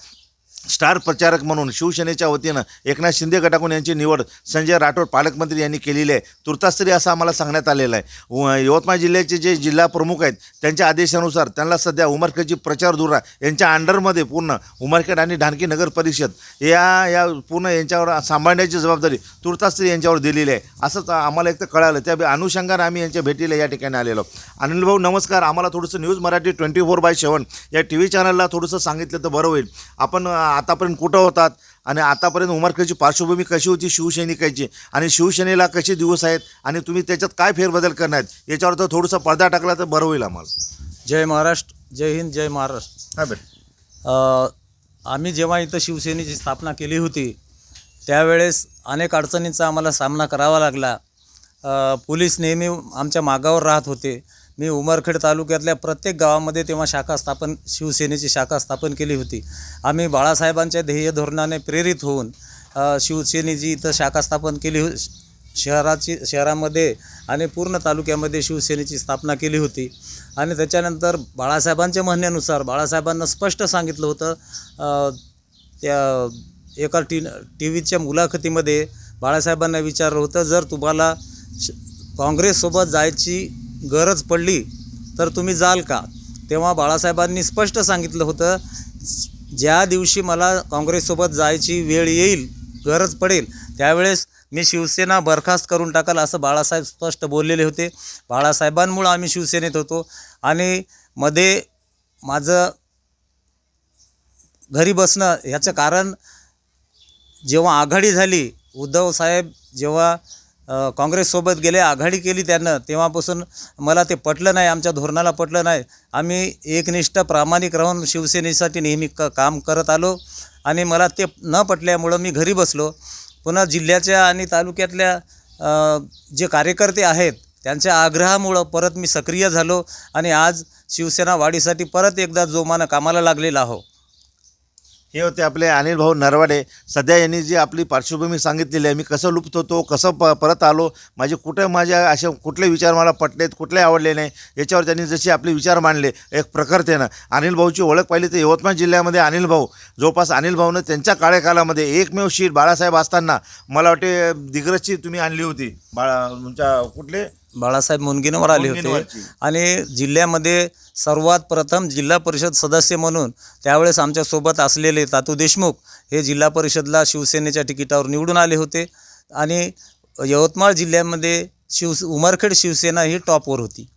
स्टार प्रचारक म्हणून शिवसेनेच्या वतीनं एकनाथ शिंदे गटाकडून यांची निवड संजय राठोड पालकमंत्री यांनी केलेली आहे. तुर्तास्तरी असं आम्हाला सांगण्यात आलेलं आहे. यवतमाळ जिल्ह्याचे जे जिल्हा प्रमुख आहेत त्यांच्या आदेशानुसार त्यांना सध्या उमरखेडची प्रचार धुरा यांच्या अंडरमध्ये पूर्ण उमरखेड आणि ढाणकी नगर परिषद या पूर्ण यांच्यावर सांभाळण्याची जबाबदारी तुर्तास्तरी यांच्यावर दिलेली आहे असंच आम्हाला एक तर कळालं. त्या अनुषंगाने आम्ही यांच्या भेटीला या ठिकाणी आलेलो. अनिल भाऊ नमस्कार. आम्हाला थोडंसं न्यूज मराठी 24/7 या TV चॅनलला थोडंसं सांगितलं तर बरं होईल. आपण आतापर्यंत कुठं होतात आणि आतापर्यंत उमरखेडची पार्श्वभूमी कशी होती शिवसैनिकांची आणि शिवसेनेला कसे दिवस आहेत आणि तुम्ही त्याच्यात काय फेरबदल करणार आहेत याच्यावर तर थोडंसं पडदा टाकला तर बरं होईल आम्हाला. जय महाराष्ट्र, जय हिंद, जय महाराष्ट्र. हां बेट आम्ही जेव्हा इथं शिवसेनेची स्थापना केली होती त्यावेळेस अनेक अडचणींचा आम्हाला सामना करावा लागला. पोलीस नेहमी आमच्या मागावर राहत होते. मी उमरखेड तालुक्यातल्या प्रत्येक गावामध्ये तेव्हा शिवसेनेची शाखा स्थापन केली होती. आम्ही बाळासाहेबांच्या ध्येय धोरणाने प्रेरित होऊन शिवसेनेची इथं शाखा स्थापन केली शहरामध्ये आणि पूर्ण तालुक्यामध्ये शिवसेनेची स्थापना केली होती. आणि त्याच्यानंतर बाळासाहेबांच्या म्हणण्यानुसार बाळासाहेबांना स्पष्ट सांगितलं होतं. त्या एका TV मुलाखतीमध्ये बाळासाहेबांना विचारलं होतं जर तुम्हाला काँग्रेससोबत जायची गरज पडली तर तुम्ही जाल का. तेव्हा बाळासाहेबांनी स्पष्ट सांगितलं होतं ज्या दिवशी मला काँग्रेससोबत जायची वेळ येईल गरज पडेल त्यावेळेस मी शिवसेना बरखास्त करून टाकाल असं बाळासाहेब स्पष्ट बोललेले होते. बाळासाहेबांमुळं आम्ही शिवसेनेत होतो. आणि मध्ये माझं घरी बसणं ह्याचं कारण जेव्हा आघाडी झाली उद्धव साहेब जेव्हा काँग्रेससोबत गेले आघाडी केली त्यानं तेव्हापासून मला ते पटलं नाही. आमच्या धोरणाला पटलं नाही. आम्ही एकनिष्ठ प्रामाणिक राहून शिवसेनेसाठी नेहमी काम करत आलो आणि मला ते न पटल्यामुळं मी घरी बसलो. पुन्हा जिल्ह्याच्या आणि तालुक्यातल्या जे कार्यकर्ते आहेत त्यांच्या आग्रहामुळं परत मी सक्रिय झालो आणि आज शिवसेना वाढीसाठी परत एकदा जोमानं कामाला लागलेला आहो. हे होते आपले अनिल भाऊ नरवाडे. सध्या यांनी जी आपली पार्श्वभूमी सांगितलेली आहे मी कसं लुप्त होतो कसं परत आलो माझ्या असे कुठले विचार मला पटलेत कुठले आवडले नाही याच्यावर त्यांनी जसे आपले विचार मांडले एक प्रखरतेनं. अनिल भाऊची ओळख पाहिली तर यवतमाळ जिल्ह्यामध्ये अनिल भाऊ जवळपास अनिल भाऊनं त्यांच्या कार्यकालामध्ये एकमेव शीट बाळासाहेब असताना मला वाटते दिग्रजची तुम्ही आणली होती तुमच्या कुठले बाळासाहेब मुनगीनवर आले होते. आणि जिल्ह्यामध्ये सर्वात प्रथम जिल्हा परिषद सदस्य म्हणून त्यावेळेस आमच्यासोबत असलेले तातू देशमुख हे जिल्हा परिषदला शिवसेनेच्या तिकिटावर निवडून आले होते. आणि यवतमाळ जिल्ह्यामध्ये उमरखेड शिवसेना ही टॉपवर होती.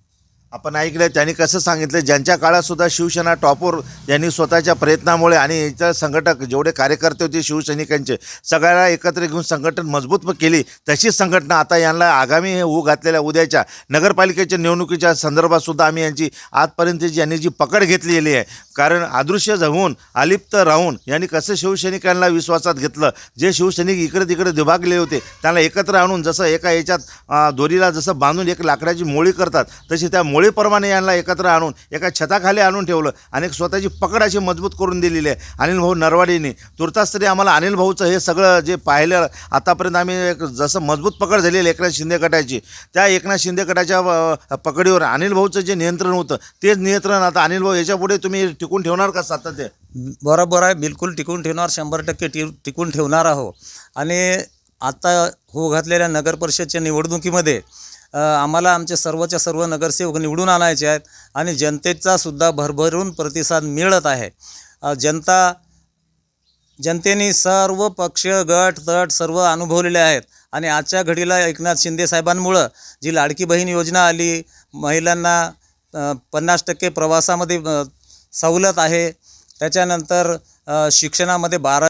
आपण ऐकलं त्यांनी कसं सांगितलं ज्यांच्या काळातसुद्धा शिवसेना टॉपवर यांनी स्वतःच्या प्रयत्नामुळे आणि इतर संघटक जेवढे कार्यकर्ते होते शिवसैनिकांचे सगळ्याला एकत्र घेऊन संघटन मजबूत केली. तशीच संघटना आता यांना आगामी हे घातलेल्या उद्याच्या नगरपालिकेच्या निवडणुकीच्या संदर्भातसुद्धा आम्ही यांची आजपर्यंत यांनी जी पकड घेतलेली आहे. कारण अदृश्य होऊन अलिप्त राहून यांनी कसं शिवसैनिकांना विश्वासात घेतलं. जे शिवसैनिक इकडे तिकडे विभागले होते त्यांना एकत्र आणून जसं एका याच्यात दोरीला जसं बांधून एक लाकडाची मोळी करतात तशी त्या मुळीप्रमाणे यांना एकत्र आणून एका छताखाली आणून ठेवलं आणि एक स्वतःची पकड अशी मजबूत करून दिलेली आहे अनिल भाऊ नरवाडेंनी. तुर्तास तरी आम्हाला अनिल भाऊचं हे सगळं जे पाहिलं आतापर्यंत आम्ही एक जसं मजबूत पकड झालेली एकनाथ शिंदे गटाची, त्या एकनाथ शिंदे गटाच्या पकडीवर अनिल भाऊचं जे नियंत्रण होतं तेच नियंत्रण आता अनिल भाऊ याच्यापुढे तुम्ही टिकून ठेवणार का सातत्य? बरोबर आहे, बिलकुल टिकून ठेवणार, 100% टिकून ठेवणार आहो. आणि आता हो घातलेल्या नगर परिषदच्या निवडणुकीमध्ये आम्हाला आमचे सर्वच्या सर्व नगरसेवक निवडून आणायचे आहेत आणि जनतेचा सुद्धा भरभरून प्रतिसाद मिळत आहे. जनतेने सर्व पक्ष गट तट सर्व अनुभवलेले आहेत आणि आजच्या घडीला एकनाथ शिंदे साहेबांमुळं जी लाडकी बहीण योजना आली, महिलांना 50% प्रवासामध्ये सवलत आहे, त्याच्यानंतर शिक्षणामध्ये 12.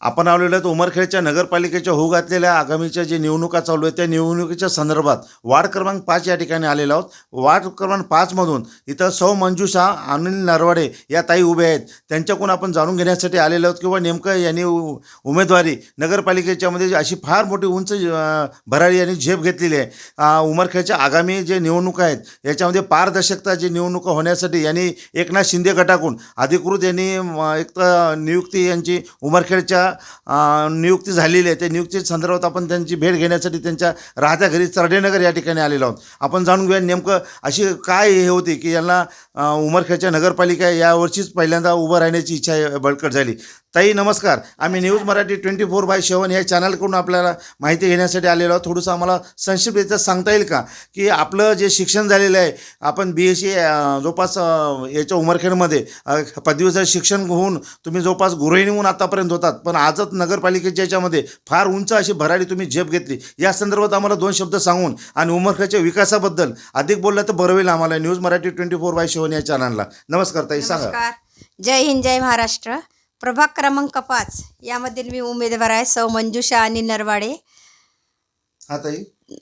आपण आलेलो आहेत उमरखेडच्या नगरपालिकेच्या होऊ घातलेल्या आगामीच्या जे निवडणुका चालू आहेत त्या निवडणुकीच्या संदर्भात वार्ड क्रमांक 5 या ठिकाणी आलेलो आहोत. वार्ड क्रमांक 5मधून इथं सौ मंजुषा अनिल नरवाडे या ताई उभ्या आहेत. त्यांच्याकडून आपण जाणून घेण्यासाठी आलेलो आहोत किंवा नेमकं यांनी उमेदवारी नगरपालिकेच्यामध्ये अशी फार मोठी उंच भरारी यांनी झेप घेतलेली आहे. उमरखेडच्या आगामी जे निवडणुका आहेत याच्यामध्ये पारदर्शकता जी निवडणुका होण्यासाठी यांनी एकनाथ शिंदे गटाकडून अधिकृत यांनी एक तर नियुक्ती यांची उमरखेडच्या नियुक्ती झालेली आहे. त्या नियुक्ती संदर्भात आपण त्यांची भेट घेण्यासाठी त्यांच्या राहत्या घरी चरडेनगर या ठिकाणी आलेलो आहोत. आपण जाणून घेऊया नेमकं अशी काय हे होती की यांना उमरखेडच्या नगरपालिका यावर्षीच पहिल्यांदा उभं राहण्याची इच्छा बळकट झाली. ताई नमस्कार, आम्ही न्यूज मराठी 24/7 या चॅनलकडून आपल्याला माहिती घेण्यासाठी आलेलो आहोत. थोडंसं आम्हाला संक्षिप्तरित्या सांगता येईल का की आपलं जे शिक्षण झालेलं आहे, आपण BSc जवळपास याच्या उमरखेडमध्ये पदवीचं शिक्षण होऊन तुम्ही जवळपास गृहिणी म्हणून आतापर्यंत होतात, पण आजच नगरपालिकेच्या याच्यामध्ये फार उंच अशी भरारी तुम्ही झेप घेतली. या संदर्भात आम्हाला 2 शब्द सांगून आणि उमरखेडच्या विकासाबद्दल अधिक बोललं तर बरं होईल आम्हाला न्यूज मराठी 24/7 या चॅनलला. नमस्कार ताई, सांगा. नमस्कार, जय हिंद जय महाराष्ट्र. प्रभाग क्रमांक 5 यामधील मी उमेदवार आहे सौ मंजुषा अनिल नरवाडे. हा ताई.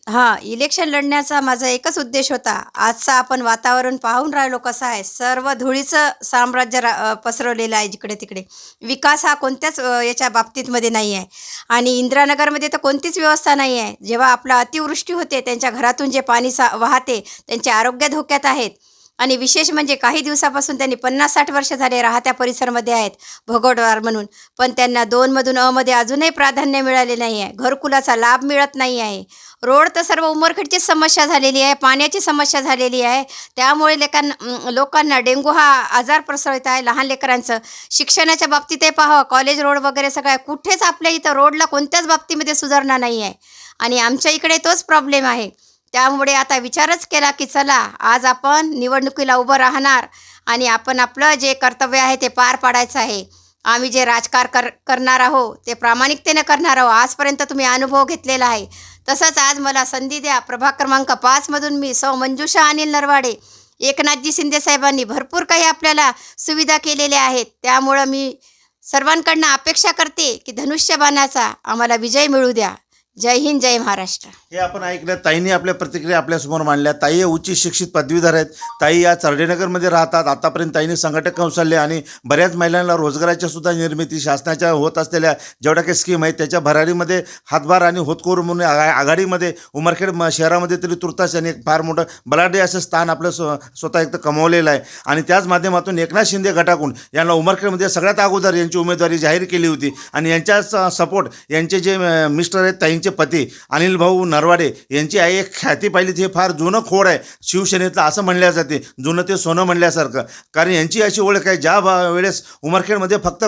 हां, इलेक्शन लढण्याचा माझा एकच उद्देश होता. आजचं आपण वातावरण पाहून राहिलो कसं आहे, सर्व धुळीचं साम्राज्य पसरवलेलं आहे जिकडे तिकडे. विकास हा कोणत्याच याच्या बाबतीतमध्ये नाही आहे आणि इंदिरानगरमध्ये तर कोणतीच व्यवस्था नाही आहे. जेव्हा आपला अतिवृष्टी होते त्यांच्या घरातून जे पाणी वाहते त्यांचे आरोग्य धोक्यात आहेत. आणि विशेष म्हणजे काही दिवसापासून त्यांनी 50-60 वर्ष झाले राहत्या परिसरमध्ये आहेत भोगोडवार म्हणून, पण त्यांना 2मधून अमध्ये अजूनही प्राधान्य मिळाले नाही आहे. घरकुलाचा लाभ मिळत नाही आहे. रोड तर सर्व उमरखेडची समस्या झालेली आहे, पाण्याची समस्या झालेली आहे. त्यामुळे लोकांना डेंग्यू हा आजार प्रसरत आहे. लहान लेकरांचं शिक्षणाच्या बाबतीतही पाहावं, कॉलेज रोड वगैरे सगळ्या कुठेच आपल्या इथं रोडला कोणत्याच बाबतीमध्ये सुधारणा नाही आहे आणि आमच्या इकडे तोच प्रॉब्लेम आहे. त्यामुळे आता विचारच केला की चला आज आपण निवडणुकीला उभं राहणार आणि आपण आपलं जे कर्तव्य आहे ते पार पाडायचं आहे. आम्ही जे राजकारण करणार आहोत ते प्रामाणिकतेने करणार आहोत. आजपर्यंत तुम्ही अनुभव घेतलेला आहे, तसंच आज मला संधी द्या. प्रभाग क्रमांक 5मधून मी सौ मंजुषा अनिल नरवाडे. एकनाथजी शिंदे साहेबांनी भरपूर काही आपल्याला सुविधा केलेल्या आहेत. त्यामुळं मी सर्वांकडनं अपेक्षा करते की धनुष्यबाणाचा आम्हाला विजय मिळू द्या. जय हिंद जय महाराष्ट्र. हे आपण ऐकलं. ताईंनी आपल्या प्रतिक्रिया आपल्यासमोर मांडल्या. ताई उच्च शिक्षित पदवीधर आहेत. ताई या चरडेनगरमध्ये राहतात. आतापर्यंत ताईंनी संघटक कौशल्य आणि बऱ्याच महिलांना रोजगाराच्या सुद्धा निर्मिती शासनाच्या होत असलेल्या जेवढ्या काही स्कीम आहेत त्याच्या भरारीमध्ये हातभार आणि होतकरू म्हणून आघाडीमध्ये उमरखेड शहरामध्ये तरी तुर्तास यांनी एक फार मोठं बलाढ्य असं स्थान आपलं स्वतः एक तर कमवलेलं आहे आणि त्याच माध्यमातून एकनाथ शिंदे गटाकडून यांना उमरखेडमध्ये सगळ्यात अगोदर यांची उमेदवारी जाहीर केली होती आणि यांच्याच सपोर्ट यांचे जे मिस्टर आहेत ताईंचे पती अनिल भाऊ नरवाडे यांची आई एक ख्याती पाहिली हे फार जुनं खोड आहे शिवसेनेतलं असं म्हणल्या जाते. जुनं ते सोनं म्हणल्यासारखं. कारण यांची अशी ओळख आहे ज्या वेळेस उमरखेडमध्ये फक्त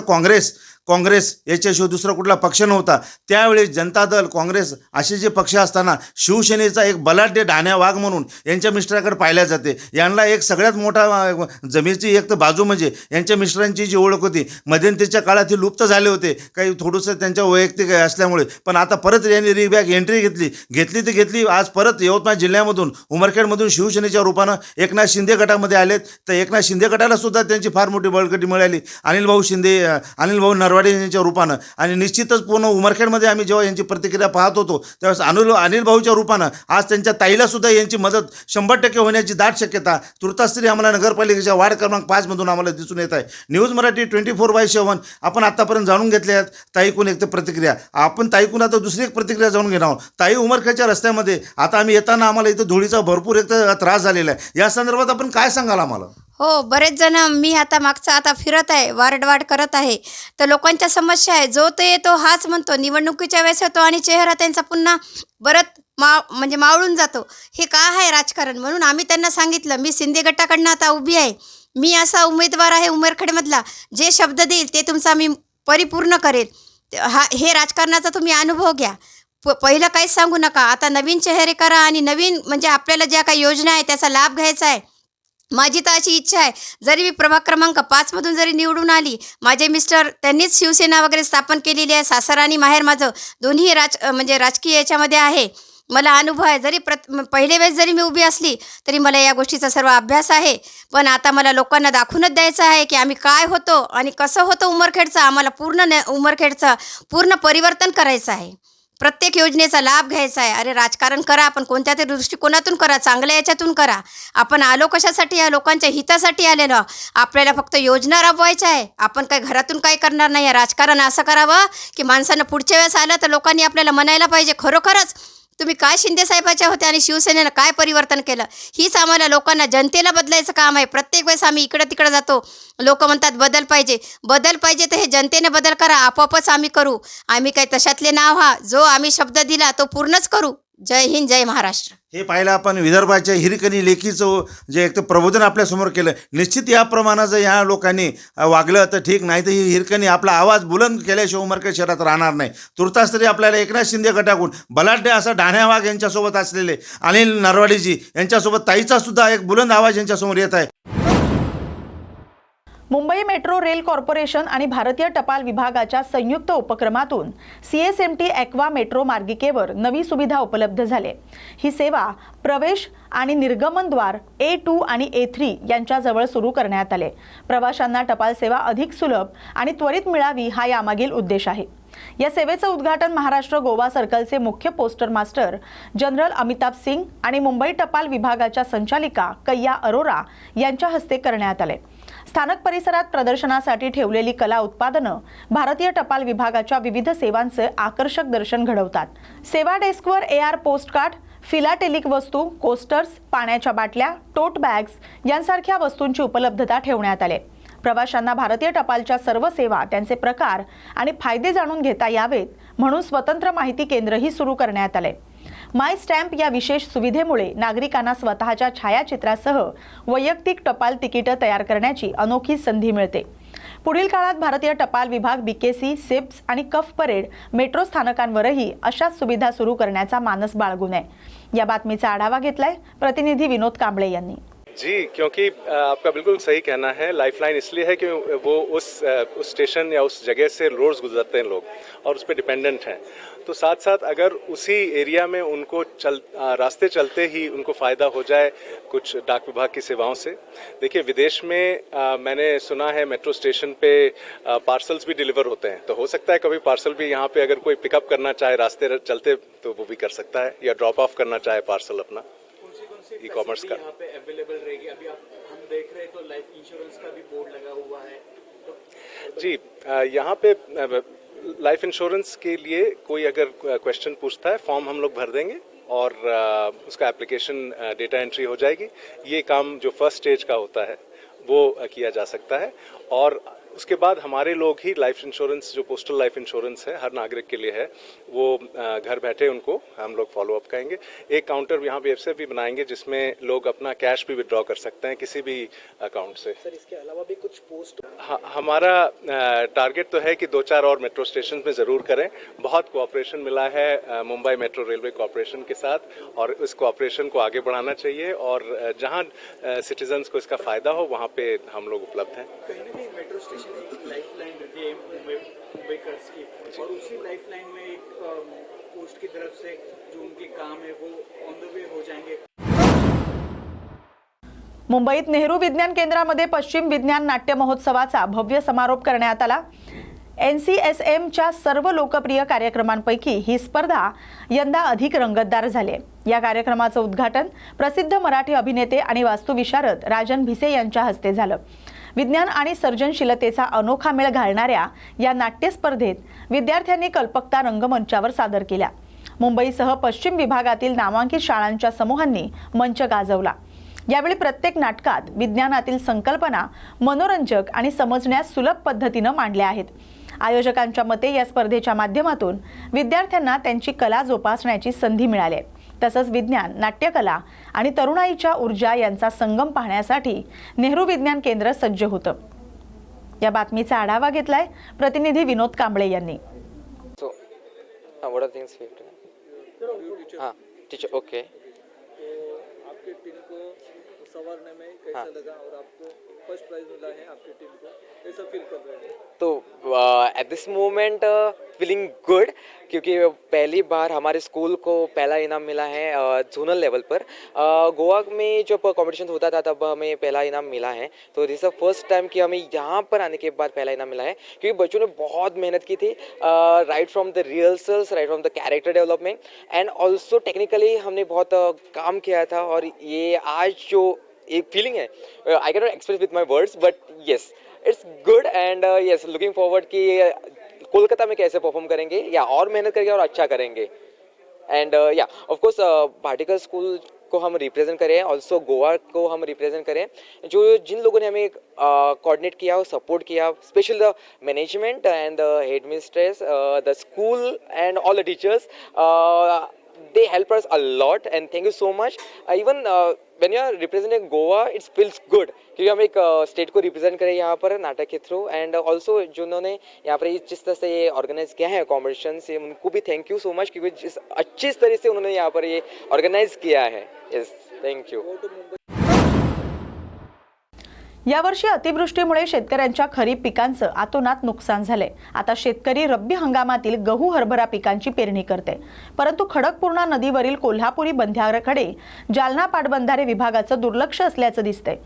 काँग्रेस याच्याशिवाय दुसरा कुठला पक्ष नव्हता, त्यावेळेस जनता दल, काँग्रेस असे जे पक्ष असताना शिवसेनेचा एक बलाढ्य ढाण्या वाघ म्हणून यांच्या मिस्टराकडे पाहिल्या जाते. यांना एक सगळ्यात मोठा जमिनीची एक तर बाजू म्हणजे यांच्या मिस्टरांची जी ओळख होती मध्यंतरीच्या काळात ही लुप्त झाले होते काही थोडंसं त्यांच्या वैयक्तिक असल्यामुळे, पण आता परत यांनी रिबॅक एंट्री घेतली. आज परत यवतमाळ जिल्ह्यामधून उमरखेडमधून शिवसेनेच्या रूपानं एकनाथ शिंदे गटामध्ये आलेत. तर एकनाथ शिंदे गटाला सुद्धा त्यांची फार मोठी बळकटी मिळाली. अनिल भाऊ नरवाडे नरवाडे यांच्या रूपानं आणि निश्चितच पूर्ण उमरखेडमध्ये आम्ही जेव्हा यांची प्रतिक्रिया पाहत होतो त्यावेळेस अनिल भाऊच्या रूपानं आज त्यांच्या ताईलासुद्धा यांची मदत 100% होण्याची दाट शक्यता तुर्तास तरी आम्हाला नगरपालिकेच्या वार्ड क्रमांक 5मधून आम्हाला दिसून येत आहे. न्यूज मराठी 24/7 आपण आतापर्यंत जाणून घेतले आहेत ताईकून एक तर प्रतिक्रिया. आपण ताईकून आता दुसरी एक प्रतिक्रिया जाणून घेणार आहोत. ताई, उमरखेडच्या रस्त्यामध्ये आता आम्ही येताना आम्हाला इथं धुळीचा भरपूर एक तर त्रास झालेला आहे. या संदर्भात आपण काय सांगाल आम्हाला? हो, बरेच जण मी आता फिरत आहे, वार्ड करत आहे, तर लोकांच्या समस्या आहे. जो तो येतो हाच म्हणतो, निवडणुकीच्या वेळेस येतो आणि चेहरा त्यांचा पुन्हा परत म्हणजे मावळून जातो. हे काय आहे राजकारण? म्हणून आम्ही त्यांना सांगितलं, मी शिंदे गटाकडनं आता उभी आहे, मी असा उमेदवार आहे उमरखेडमधला, जे शब्द देईल ते तुमचा मी परिपूर्ण करेल. हे राजकारणाचा तुम्ही अनुभव घ्या. पहिलं काहीच सांगू नका. आता नवीन चेहरे करा आणि नवीन म्हणजे आपल्याला ज्या काही योजना आहे त्याचा लाभ घ्यायचा आहे. माझी तर अशी इच्छा आहे, जरी मी प्रभाग क्रमांक 5मधून जरी निवडून आली, माझे मिस्टर त्यांनीच शिवसेना वगैरे स्थापन केलेली आहे. सासर आणि माहेर माझं दोन्ही म्हणजे राजकीय याच्यामध्ये आहे. मला अनुभव आहे. जरी पहिल्या वेळेस जरी मी उभी असली तरी मला या गोष्टीचा सर्व अभ्यास आहे. पण आता मला लोकांना दाखवूनच द्यायचं आहे की आम्ही काय होतो आणि कसं होतं उमरखेडचं. आम्हाला उमरखेडचं पूर्ण परिवर्तन करायचं आहे. प्रत्येक योजनेचा लाभ घ्यायचा आहे. अरे राजकारण करा, आपण कोणत्या तरी दृष्टिकोनातून करा, चांगल्या याच्यातून करा. आपण आलो कशासाठी? या लोकांच्या हितासाठी आलेलो. आपल्याला फक्त योजना राबवायच्या आहे. आपण काही घरातून काही करणार नाही आहे. राजकारण असं करावं की माणसानं पुढच्या वेळेस आलं तर लोकांनी आपल्याला म्हणायला पाहिजे, खरोखरच तुम्ही काय शिंदे साहेबाच्या होत्या आणि शिवसेनेनं काय परिवर्तन केलं. हीच आम्हाला लोकांना, जनतेला बदलायचं काम आहे. प्रत्येक वेळेस आम्ही इकडं तिकडं जातो, लोक म्हणतात बदल पाहिजे तर हे जनतेने बदल करा, आपोआपच आम्ही करू. आम्ही काही तशातले नाव जो आम्ही शब्द दिला तो पूर्णच करू. जय हिंद, जय महाराष्ट्र. हे पाहिलं आपण विदर्भाच्या हिरकणी लेखीचं जे एक तर प्रबोधन आपल्यासमोर केलं. निश्चित याप्रमाणे जर ह्या लोकांनी वागलं तर ठीक, नाही तर ही हिरकणी आपला आवाज बुलंद केल्याशिवाय उमरखेड शहरात राहणार नाही. तुर्तास तरी आपल्याला एकनाथ शिंदे गटाकडून बलाढ्य असं ढाण्या वाघ यांच्यासोबत असलेले अनिल नरवाडेजी यांच्यासोबत ताईचा सुद्धा एक बुलंद आवाज यांच्यासमोर येत आहे. मुंबई मेट्रो रेल कॉर्पोरेशन आणि भारतीय टपाल विभागाच्या संयुक्त उपक्रमातून CSMT ॲक्वा मेट्रो मार्गिकेवर नवी सुविधा उपलब्ध झाली. ही सेवा प्रवेश आणि निर्गमनद्वार A2 आणि A3 यांच्याजवळ सुरू करण्यात आले. प्रवाशांना टपाल सेवा अधिक सुलभ आणि त्वरित मिळावी हा यामागील उद्देश आहे. या सेवेचं उद्घाटन महाराष्ट्र गोवा सर्कलचे मुख्य poster master general Amitabh Singh आणि मुंबई टपाल विभागाच्या संचालिका कैया अरोरा यांच्या हस्ते करण्यात आले. स्थानक परिसरात प्रदर्शनासाठी ठेवलेली कला उत्पादनं भारतीय टपाल विभागाच्या विविध सेवांचे आकर्षक दर्शन घडवतात. सेवा डेस्कवर AR पोस्टकार्ड, फिलाटेलिक वस्तू, कोस्टर्स, पाण्याच्या बाटल्या, टोट बॅग्स यांसारख्या वस्तूंची उपलब्धता ठेवण्यात आली. प्रवाशांना भारतीय टपालच्या सर्व सेवा, त्यांचे प्रकार आणि फायदे जाणून घेता यावेत म्हणून स्वतंत्र माहिती केंद्रही सुरू करण्यात आले. माय स्टॅम्प या विशेष सुविधेमुळे नागरिकांना स्वतःच्या छायाचित्रासह वैयक्तिक टपाल तिकीटं तयार करण्याची अनोखी संधी मिळते. पुढील काळात भारतीय टपाल विभाग BKC, सिप्स आणि कफ परेड मेट्रो स्थानकांवरही अशाच सुविधा सुरू करण्याचा मानस बाळगून आहे. या बातमीचा आढावा घेतलाय प्रतिनिधी विनोद कांबळे यांनी. जी, क्योंकि आपका बिल्कुल सही कहना है. लाइफलाइन इसलिए है कि वो उस स्टेशन या उस जगह से रोज़ गुजरते हैं लोग और उस पर डिपेंडेंट हैं. तो साथ साथ अगर उसी एरिया में उनको रास्ते चलते ही उनको फ़ायदा हो जाए कुछ डाक विभाग की सेवाओं से. देखिए, विदेश में मैंने सुना है मेट्रो स्टेशन पे पार्सल्स भी डिलीवर होते हैं. तो हो सकता है कभी पार्सल भी यहाँ पे अगर कोई पिकअप करना चाहे रास्ते चलते तो वो भी कर सकता है, या ड्रॉप ऑफ करना चाहे पार्सल अपना ई-कॉमर्स का. यहाँ पे अवेलेबल रहेगी. अभी हम देख रहे हैं तो लाइफ इंश्योरेंस का भी बोर्ड लगा हुआ है. जी, यहाँ पे लाइफ इंश्योरेंस के लिए कोई अगर क्वेश्चन पूछता है, फॉर्म हम लोग भर देंगे और उसका एप्लीकेशन डेटा एंट्री हो जाएगी. ये काम जो फर्स्ट स्टेज का होता है वो किया जा सकता है. और उसके बाद हमारे लोग ही लाइफ इंश्योरेंस, जो पोस्टल लाइफ इंश्योरेंस है हर नागरिक के लिए है, वो घर बैठे उनको हम लोग फॉलो अप करेंगे. एक काउंटर यहाँ पे ऐसे भी बनाएंगे जिसमें लोग अपना कैश भी विड्रॉ कर सकते हैं किसी भी अकाउंट से. सर, इसके अलावा भी कुछ पोस्ट हमारा टारगेट तो है कि 2-4 और मेट्रो स्टेशन में ज़रूर करें. बहुत कोऑपरेशन मिला है मुंबई मेट्रो रेलवे कॉर्पोरेशन के साथ और इस कोऑपरेशन को आगे बढ़ाना चाहिए और जहाँ सिटीजन्स को इसका फ़ायदा हो वहाँ पे हम लोग उपलब्ध हैं. कहीं ना कहीं मेट्रो स्टेशन एक लाइफलाइन रहती है मुंबईकर्स की, और उसी लाइफलाइन में एक पोस्ट की तरफ से जो उनके काम है वो ऑन द वे हो जाएंगे. मुंबईत नेहरू विज्ञान केंद्रामध्ये पश्चिम विज्ञान नाट्य महोत्सवाचा भव्य समारोप करण्यात आला. NCSMच्या सर्व लोकप्रिय कार्यक्रमांपैकी ही स्पर्धा यंदा अधिक रंगतदार झाली आहे। या कार्यक्रमाचं उद्घाटन प्रसिद्ध मराठी अभिनेते आणि वास्तुविशारद राजन भिसे यांच्या हस्ते झालं। विज्ञान आणि सर्जनशीलतेचा अनोखा मेळ घालणाऱ्या या नाट्य स्पर्धेत विद्यार्थ्यांनी कल्पकता रंगमंचावर सादर केल्या। मुंबईसह पश्चिम विभागातील नामांकित शाळांच्या समूहांनी मंच गाजवला। यावेळी प्रत्येक नाटकात विज्ञानातील संकल्पना मनोरंजक आणि समजण्यास सुलभ पद्धतीने मांडल्या आहेत। आयोजकांच्या मते या स्पर्धेच्या माध्यमातून विद्यार्थ्यांना त्यांची कला जोपासण्याची संधी मिळाली आहे। तसंच विज्ञान, नाट्यकला आणि तरुणाईच्या ऊर्जा यांचा संगम पाहण्यासाठी नेहरू विज्ञान केंद्र सज्ज होतं। या बातमीचा आढावा घेतलाय प्रतिनिधी विनोद कांबळे यांनी। टीचर ओके आपकी टीम को संवारने में कैसा लगा और आपको फर्स्ट प्राइज मिला है आपकी टीम को, कैसा फील कर रहे हैं? तो at this moment feeling good, क्योंकि पहली बार हमारे स्कूल को पहला इनाम मिला है जोनल लेवल पर। गोवा में जब कंपटीशन होता था तब हमें पहला इनाम मिला है, तो दिस इज द फर्स्ट टाइम कि हमें यहाँ पर आने के बाद पहला इनाम मिला है, क्योंकि बच्चों ने बहुत मेहनत की थी, right from the rehearsals, right from the character development end also technically हमने बहुत काम किया था। और ये आज जो एक फीलिंग है, I can not express with my words, but yes it's good end yes looking forward कि कोलकाता में कैसे परफॉर्म करेंगे या और मेहनत करेंगे और अच्छा करेंगे। एंड या ऑफ कोर्स भाटिकर स्कूल को हम रिप्रेजेंट करें, ऑल्सो गोवा को हम रिप्रेजेंट करें। जो जिन लोगों ने हमें कोऑर्डिनेट किया और सपोर्ट किया, specially the management and the headmistress, the school and all the teachers, they help us a lot and thank you so much. Even when you are representing Goa, it feels good क्योंकि हम एक state को represent करें यहाँ पर नाटक के through. End also जिन्होंने यहाँ पर जिस तरह से ये ऑर्गेनाइज किया है कॉम्पिटिशन से, उनको भी थैंक यू सो मच, क्योंकि जिस अच्छी तरह से उन्होंने यहाँ पर ये ऑर्गेनाइज किया है। Yes, thank you. यावर्षी अतिवृष्टीमुळे शेतकऱ्यांच्या खरीप पिकांचं आतोनात नुकसान झाले। आता शेतकरी रब्बी हंगामातील गहू, हरभरा पिकांची पेरणी करते, परंतु खडकपूर्णा नदीवरील कोल्हापुरी बंधाऱ्याकडे जालना पाटबंधारे विभागाचं दुर्लक्ष असल्याचं दिसतंय।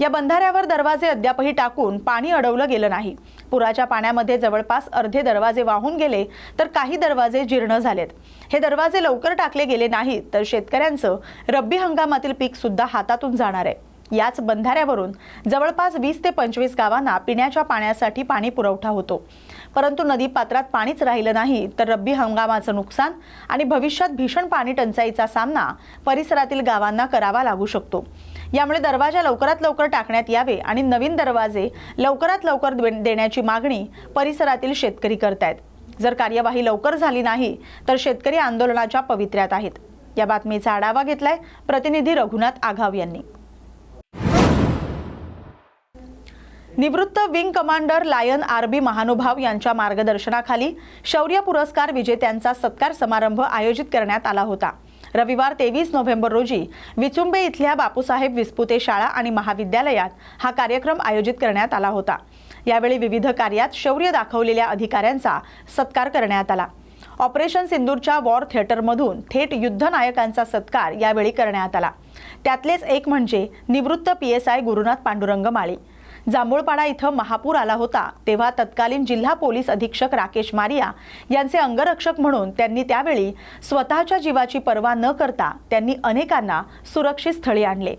या बंधाऱ्यावर दरवाजे अद्यापही टाकून पाणी अडवलं गेलं नाही। पुराच्या पाण्यामध्ये जवळपास अर्धे दरवाजे वाहून गेले, तर काही दरवाजे जीर्ण झालेत। हे दरवाजे लवकर टाकले गेले नाहीत तर शेतकऱ्यांचं रब्बी हंगामातील पीक सुद्धा हातातून जाणार आहे। याच बंधाऱ्यावरून जवळपास 20 ते 25 गावांना पिण्याच्या पाण्यासाठी पाणी पुरवठा होतो, परंतु नदी पात्रात पाणीच राहिलं नाही तर रब्बी हंगामाचं नुकसान आणि भविष्यात भीषण पाणी टंचाईचा सामना परिसरातील गावांना करावा लागू शकतो। यामुळे दरवाजा लवकरात लवकर टाकण्यात यावे आणि नवीन दरवाजे लवकरात लवकर देण्याची मागणी परिसरातील शेतकरी करतायत। जर कार्यवाही लवकर झाली नाही तर शेतकरी आंदोलनाच्या पवित्र्यात आहेत। या बातमीचा आढावा घेतलाय प्रतिनिधी रघुनाथ आघाव यांनी। निवृत्त विंग कमांडर लायन आरबी महानुभाव यांच्या मार्गदर्शनाखाली शौर्य पुरस्कार विजेत्यांचा सत्कार समारंभ आयोजित करण्यात आला होता। रविवार 23 नोव्हेंबर रोजी विचुंबे इथल्या बापूसाहेब विस्पुते शाळा आणि महाविद्यालयात हा कार्यक्रम आयोजित करण्यात आला होता। यावेळी विविध कार्यात शौर्य दाखवलेल्या अधिकाऱ्यांचा सत्कार करण्यात आला। ऑपरेशन सिंदूरच्या वॉर थिएटरमधून थेट युद्धनायकांचा सत्कार यावेळी करण्यात आला। त्यातलेच एक म्हणजे निवृत्त PSI गुरुनाथ पांडुरंग माळी। जांभूळपाडा इथं महापूर आला होता तेव्हा तत्कालीन जिल्हा पोलीस अधीक्षक राकेश मारिया यांचे अंगरक्षक म्हणून त्यांनी त्यावेळी स्वतःच्या जीवाची पर्वा न करता त्यांनी अनेकांना सुरक्षित स्थळी आणले।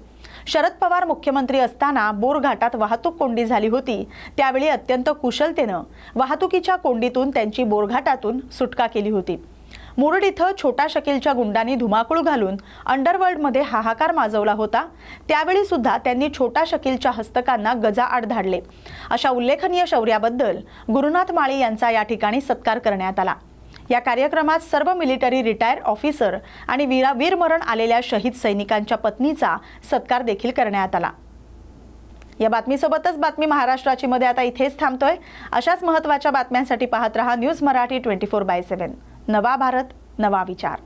शरद पवार मुख्यमंत्री असताना बोरघाटात वाहतूक कोंडी झाली होती, त्यावेळी अत्यंत कुशलतेनं वाहतुकीच्या कोंडीतून त्यांची बोरघाटातून सुटका केली होती। मुरुड इथं छोटा शकीलच्या गुंडांनी धुमाकूळ घालून अंडरवर्ल्डमध्ये हाहाकार माजवला होता, त्यावेळी सुद्धा त्यांनी छोटा शकीलच्या हस्तकांना गजाआड धाडले। अशा उल्लेखनीय शौर्याबद्दल गुरुनाथ माळी यांचा या ठिकाणी सत्कार करण्यात आला। या कार्यक्रमात सर्व मिलिटरी रिटायर ऑफिसर आणि वीरमरण आलेल्या शहीद सैनिकांच्या पत्नीचा सत्कार देखील करण्यात आला। या बातमीसोबतच बातमी महाराष्ट्राची मध्ये आता इथेच थांबतोय। अशाच महत्त्वाच्या बातम्यांसाठी पाहत रहा न्यूज मराठी 24/7। नवा भारत, नवा विचार।